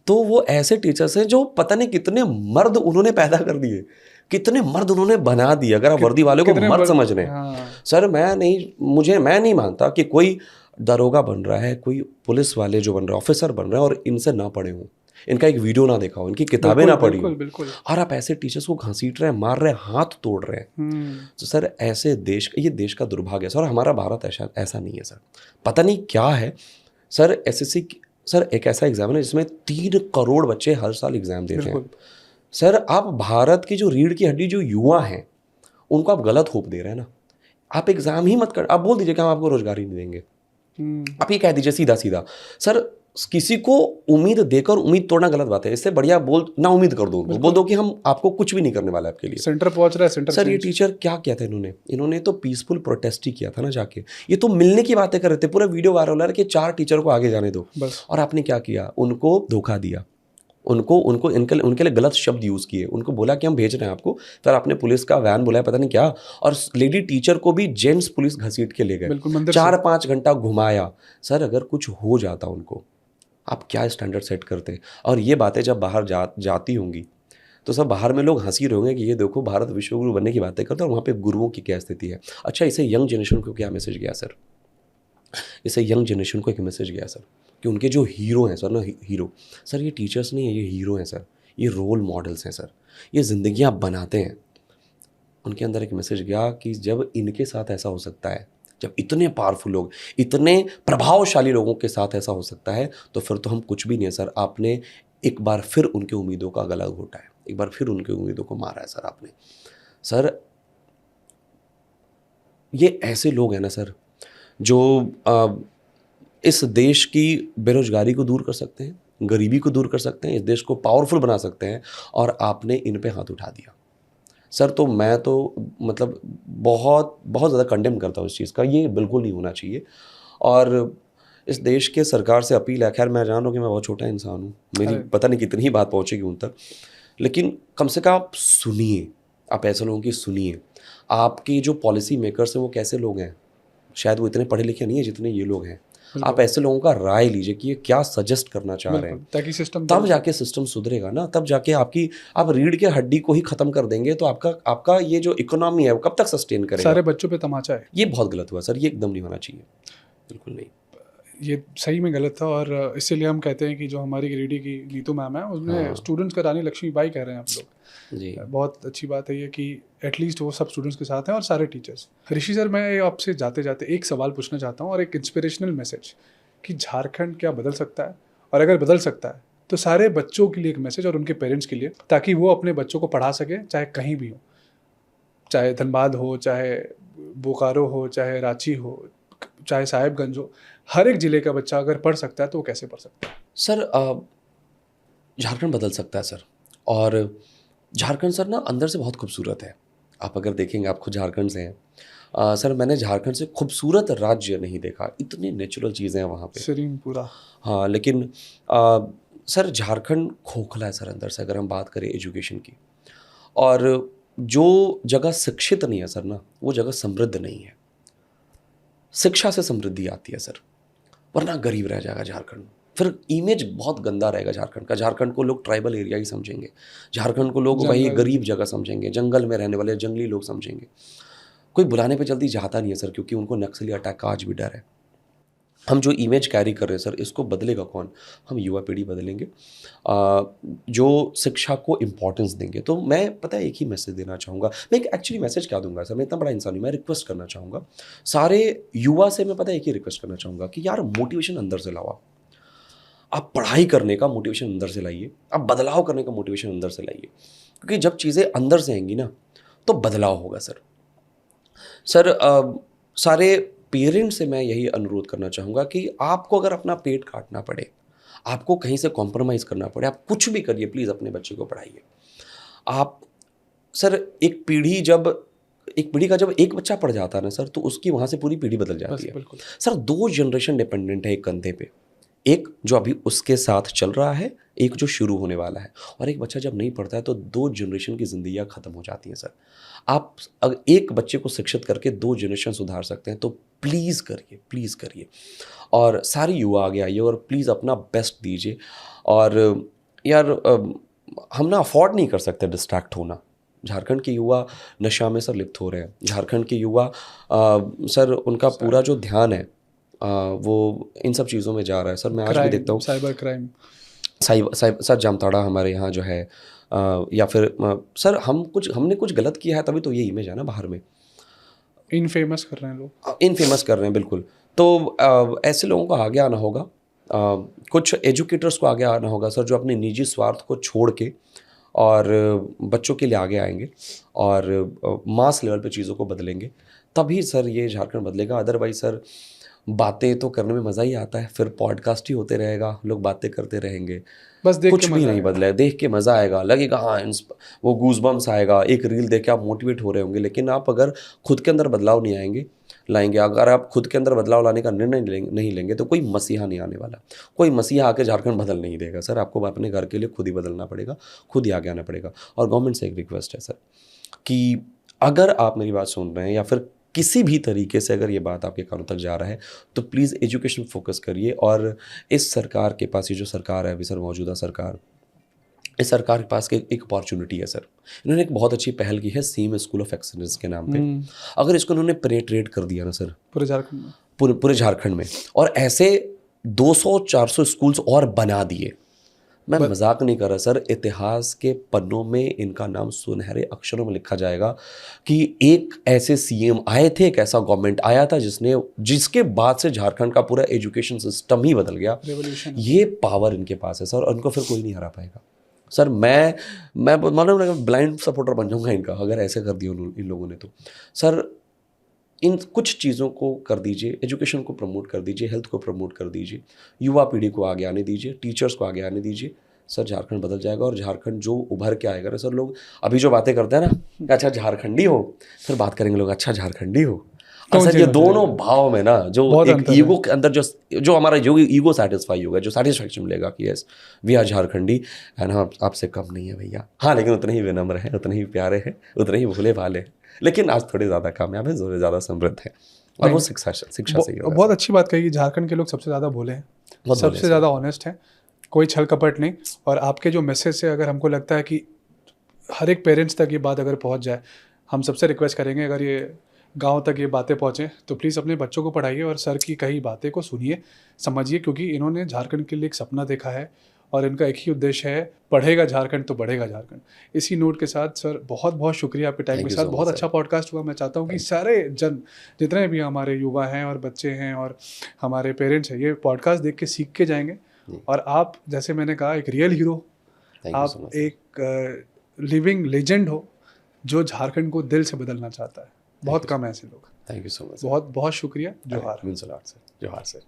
तो वो ऐसे टीचर्स हैं जो पता नहीं कितने मर्द उन्होंने पैदा कर दिए, कितने मर्द उन्होंने बना दिए, अगर आप वर्दी वालों को मर्द समझ रहे हैं। सर मैं नहीं मानता कि कोई दरोगा बन रहा है, कोई पुलिस वाले जो बन रहे हैं, ऑफिसर बन रहे हैं, और इनसे ना पढ़े हों, इनका एक वीडियो ना देखा हो, इनकी किताबें ना पढ़ी हो, और आप ऐसे टीचर्स को घसीट रहे हैं, मार रहे हैं, हाथ तोड़ रहे हैं। तो सर ऐसे देश, ये देश का दुर्भाग्य है सर। हमारा भारत ऐसा नहीं है सर, पता नहीं क्या है सर। एसएससी सर एक ऐसा एग्जाम है जिसमें 3 करोड़ बच्चे हर साल एग्जाम देते हैं सर। आप भारत की जो रीढ़ की हड्डी जो युवा हैं, उनको आप गलत होप दे रहे हैं ना। आप एग्जाम ही मत कर, आप बोल दीजिए कि हम आपको रोजगार ही नहीं देंगे। आप ये कह दीजिए सीधा सीधा सर। किसी को उम्मीद देकर उम्मीद तोड़ना गलत बात है। इससे बढ़िया ना उम्मीद कर दो, बोल दो कि हम आपको कुछ भी नहीं करने वाला आपके लिए। सेंटर पहुंच रहा है, सेंटर सर ये टीचर क्या किया था इन्होंने तो पीसफुल प्रोटेस्ट ही किया था ना जाके। ये तो मिलने की बातें कर रहे थे, पूरा वीडियो वायरल हो रहा है कि 4 टीचर को आगे जाने दो, और आपने क्या किया? उनको धोखा दिया, उनको उनके लिए गलत शब्द यूज़ किए, उनको बोला कि हम भेज रहे हैं आपको, फिर आपने पुलिस का वैन बुलाया पता नहीं क्या, और लेडी टीचर को भी जेंट्स पुलिस घसीट के ले गए, 4-5 घंटा घुमाया। सर अगर कुछ हो जाता उनको, आप क्या स्टैंडर्ड सेट करते? और ये बातें जब बाहर जाती होंगी तो सब बाहर में लोग हंसी रहे होंगे कि ये देखो भारत विश्वगुरु बनने की बातें करते हैं, और वहाँ पे गुरुओं की क्या स्थिति है। अच्छा, इसे यंग जनरेशन को क्या मैसेज गया सर? इसे यंग जनरेशन को एक मैसेज गया सर कि उनके जो हीरो हैं सर ना, हीरो सर ये टीचर्स नहीं है, ये हीरो हैं सर, ये रोल मॉडल्स हैं सर, ये ज़िंदगियाँ बनाते हैं। उनके अंदर एक मैसेज गया कि जब इनके साथ ऐसा हो सकता है, जब इतने पावरफुल लोग, इतने प्रभावशाली लोगों के साथ ऐसा हो सकता है, तो फिर तो हम कुछ भी नहीं है सर। आपने एक बार फिर उनके उम्मीदों का गला घोटा है, एक बार फिर उनकी उम्मीदों को मारा है सर आपने। सर ये ऐसे लोग हैं ना सर जो इस देश की बेरोजगारी को दूर कर सकते हैं, गरीबी को दूर कर सकते हैं, इस देश को पावरफुल बना सकते हैं, और आपने इन पे हाथ उठा दिया सर। तो मैं तो मतलब बहुत बहुत ज़्यादा कंडेम करता हूँ इस चीज़ का, ये बिल्कुल नहीं होना चाहिए। और इस देश के सरकार से अपील है, खैर मैं जान रहा हूँ कि मैं बहुत छोटा इंसान हूँ, मेरी पता नहीं कितनी ही बात पहुँचेगी उन तक, लेकिन कम से कम आप सुनिए, आप ऐसे लोगों की सुनिए। आपके जो पॉलिसी मेकर्स हैं वो कैसे लोग हैं, शायद वो इतने पढ़े लिखे नहीं है जितने ये लोग हैं। आप ऐसे लोगों का राय लीजिए कि ये क्या सजेस्ट करना चाह रहे हैं, ताकि सिस्टम, तब जाके सिस्टम सुधरेगा ना, तब जाके आप रीढ़ के हड्डी को ही खत्म कर देंगे तो आपका ये जो इकोनॉमी है वो कब तक सस्टेन करेगा। सारे बच्चों पे तमाचा है, ये बहुत गलत हुआ सर, ये एकदम नहीं होना चाहिए, बिल्कुल नहीं। ये सही में गलत था। और इसीलिए हम कहते हैं कि जो हमारी गिरिडीह की नीतू मैम है उसमें स्टूडेंट्स का रानी लक्ष्मीबाई कह रहे हैं आप लोग जी। बहुत अच्छी बात है ये कि एटलीस्ट वो सब स्टूडेंट्स के साथ हैं और सारे टीचर्स। ऋषि सर, मैं आपसे जाते जाते एक सवाल पूछना चाहता हूँ और एक इंस्पिरेशनल मैसेज कि झारखंड क्या बदल सकता है, और अगर बदल सकता है तो सारे बच्चों के लिए एक मैसेज और उनके पेरेंट्स के लिए, ताकि वो अपने बच्चों को पढ़ा सके, चाहे कहीं भी हो, चाहे धनबाद हो, चाहे बोकारो हो, चाहे रांची हो, चाहे साहिबगंज हो, हर एक ज़िले का बच्चा अगर पढ़ सकता है तो वो कैसे पढ़ सकता है? सर झारखंड बदल सकता है सर, और झारखंड सर ना अंदर से बहुत खूबसूरत है। आप अगर देखेंगे, आप खुद झारखंड से हैं सर, मैंने झारखंड से खूबसूरत राज्य नहीं देखा, इतनी नेचुरल चीज़ें हैं वहाँ पे, सीरीन पूरा। हाँ, लेकिन सर झारखंड खोखला है सर अंदर से, अगर हम बात करें एजुकेशन की। और जो जगह शिक्षित नहीं है सर ना, वो जगह समृद्ध नहीं है। शिक्षा से समृद्धि आती है सर, वरना गरीब रह जाएगा झारखंड। फिर इमेज बहुत गंदा रहेगा झारखंड का। झारखंड को लोग ट्राइबल एरिया ही समझेंगे, झारखंड को लोग वही गरीब जगह समझेंगे, जंगल में रहने वाले जंगली लोग समझेंगे। कोई बुलाने पे जल्दी जाता नहीं है सर, क्योंकि उनको नक्सली अटैक का आज भी डर है। हम जो इमेज कैरी कर रहे हैं सर, इसको बदलेगा कौन? हम युवा पीढ़ी बदलेंगे, जो शिक्षा को इम्पोर्टेंस देंगे। तो मैं पता है एक ही मैसेज देना चाहूँगा, मैं एक एक्चुअली मैसेज क्या दूंगा सर, मैं इतना बड़ा इंसान हूँ, मैं रिक्वेस्ट करना चाहूँगा सारे युवा से, मैं पता है एक ही रिक्वेस्ट करना चाहूँगा कि यार मोटिवेशन अंदर से लाओ। आप पढ़ाई करने का मोटिवेशन अंदर से लाइए, आप बदलाव करने का मोटिवेशन अंदर से लाइए, क्योंकि जब चीज़ें अंदर से आएंगी ना तो बदलाव होगा सर। सारे पेरेंट्स से मैं यही अनुरोध करना चाहूँगा कि आपको अगर अपना पेट काटना पड़े, आपको कहीं से कॉम्प्रोमाइज़ करना पड़े, आप कुछ भी करिए, प्लीज़ अपने बच्चे को पढ़ाइए। आप सर एक पीढ़ी का जब एक बच्चा पढ़ जाता है ना सर, तो उसकी वहाँ से पूरी पीढ़ी बदल जाती है। सर 2 जनरेशन डिपेंडेंट है एक कंधे पे, एक जो अभी उसके साथ चल रहा है, एक जो शुरू होने वाला है। और एक बच्चा जब नहीं पढ़ता है तो 2 जनरेशन की ज़िंदगियाँ ख़त्म हो जाती हैं सर। आप अगर एक बच्चे को शिक्षित करके 2 जनरेशन सुधार सकते हैं तो प्लीज़ करिए, प्लीज़ करिए। और सारे युवा आगे आइए और प्लीज़ अपना बेस्ट दीजिए। और यार हम ना अफोर्ड नहीं कर सकते डिस्ट्रैक्ट होना। झारखंड के युवा नशा में सर लिप्त हो रहे हैं। झारखंड के युवा सर उनका पूरा जो ध्यान है वो इन सब चीज़ों में जा रहा है सर। मैं आज भी देखता हूँ साइबर क्राइम, सर जामताड़ा हमारे यहाँ जो है या फिर सर हमने कुछ गलत किया है तभी तो ये इमेज है ना बाहर में। इनफेमस कर रहे हैं लोग, इनफेमस कर रहे हैं बिल्कुल। तो ऐसे लोगों को आगे आना होगा, कुछ एजुकेटर्स को आगे आना होगा सर, जो अपने निजी स्वार्थ को छोड़ के और बच्चों के लिए आगे आएंगे और मास लेवल पे चीज़ों को बदलेंगे, तभी सर ये झारखंड बदलेगा। अदरवाइज सर बातें तो करने में मज़ा ही आता है, फिर पॉडकास्ट ही होते रहेगा, लोग बातें करते रहेंगे, बस देख कुछ भी नहीं बदला है। देख के मज़ा आएगा, लगेगा हाँ वो गूज़बम्स आएगा, एक रील देख के आप मोटिवेट हो रहे होंगे, लेकिन आप अगर खुद के अंदर बदलाव नहीं लाएंगे, अगर आप खुद के अंदर बदलाव लाने का निर्णय नहीं लेंगे तो कोई मसीहा नहीं आने वाला। कोई मसीहा आके झारखंड बदल नहीं देगा सर, आपको अपने घर के लिए खुद ही बदलना पड़ेगा, खुद ही आगे आना पड़ेगा। और गवर्नमेंट से एक रिक्वेस्ट है सर कि अगर आप मेरी बात सुन रहे हैं या फिर किसी भी तरीके से अगर ये बात आपके कानों तक जा रहा है तो प्लीज़ एजुकेशन फोकस करिए। और इस सरकार के पास, ये जो सरकार है अभी सर, मौजूदा सरकार, इस सरकार के पास एक अपॉर्चुनिटी है सर। इन्होंने एक बहुत अच्छी पहल की है सीम स्कूल ऑफ एक्सीलेंस के नाम पे। अगर इसको इन्होंने पेनेट्रेट कर दिया ना सर पूरे झारखंड में, पूरे झारखंड में, और ऐसे 200-400 स्कूल्स और बना दिए, मैं मजाक नहीं कर रहा सर, इतिहास के पन्नों में इनका नाम सुनहरे अक्षरों में लिखा जाएगा कि एक ऐसे सीएम आए थे, एक ऐसा गवर्नमेंट आया था जिसके बाद से झारखंड का पूरा एजुकेशन सिस्टम ही बदल गया। ये पावर इनके पास है सर, और इनको फिर कोई नहीं हरा पाएगा सर। मैं मालूम ब्लाइंड सपोर्टर बन जाऊंगा इनका अगर ऐसे कर दिया इन लोगों ने तो। सर इन कुछ चीज़ों को कर दीजिए, एजुकेशन को प्रमोट कर दीजिए, हेल्थ को प्रमोट कर दीजिए, युवा पीढ़ी को आगे आने दीजिए, टीचर्स को आगे आने दीजिए। सर झारखंड बदल जाएगा और झारखंड जो उभर के आएगा ना सर, लोग अभी जो बातें करते हैं ना, अच्छा झारखंडी हो, फिर बात करेंगे लोग अच्छा झारखंडी हो। और सर ये दोनों भाव में ना जो एक ईगो के अंदर जो हमारा जो ईगो सेटिस्फाई होगा, जो सेटिस्फैक्शन मिलेगा कि yes we are Jharkhandi and हम आपसे कम नहीं है भैया, हाँ लेकिन उतने ही विनम्र हैं, उतने ही प्यारे हैं, उतने ही भोले भाले हैं, लेकिन आज थोड़े ज़्यादा कामयाब हैं, थोड़े ज़्यादा समृद्ध हैं। और वो शिक्षा से ही होगा। बहुत अच्छी बात कही कि झारखंड के लोग सबसे ज़्यादा भोले हैं, सबसे ज़्यादा ऑनेस्ट हैं, कोई छल कपट नहीं। और आपके जो मैसेज से अगर हमको लगता है कि हर एक पेरेंट्स तक ये बात अगर पहुंच जाए, हम सबसे रिक्वेस्ट करेंगे अगर ये गांव तक ये बातें पहुंचें तो प्लीज़ अपने बच्चों को पढ़ाइए और सर की कही बातें को सुनिए, समझिए, क्योंकि इन्होंने झारखंड के लिए एक सपना देखा है और इनका एक ही उद्देश्य है, पढ़ेगा झारखंड तो बढ़ेगा झारखंड। इसी नोट के साथ सर बहुत बहुत शुक्रिया आपके टाइम के साथ, बहुत अच्छा पॉडकास्ट हुआ। मैं चाहता हूँ कि सारे जन जितने भी हमारे युवा हैं और बच्चे हैं और हमारे पेरेंट्स हैं, ये पॉडकास्ट देख के सीख के जाएंगे और आप, जैसे मैंने कहा, एक रियल हीरो, आप एक लिविंग लेजेंड हो जो झारखंड को दिल से बदलना चाहता है। बहुत कम ऐसे लोग। Thank you so much. बहुत बहुत शुक्रिया। जोहार। जोहार सर।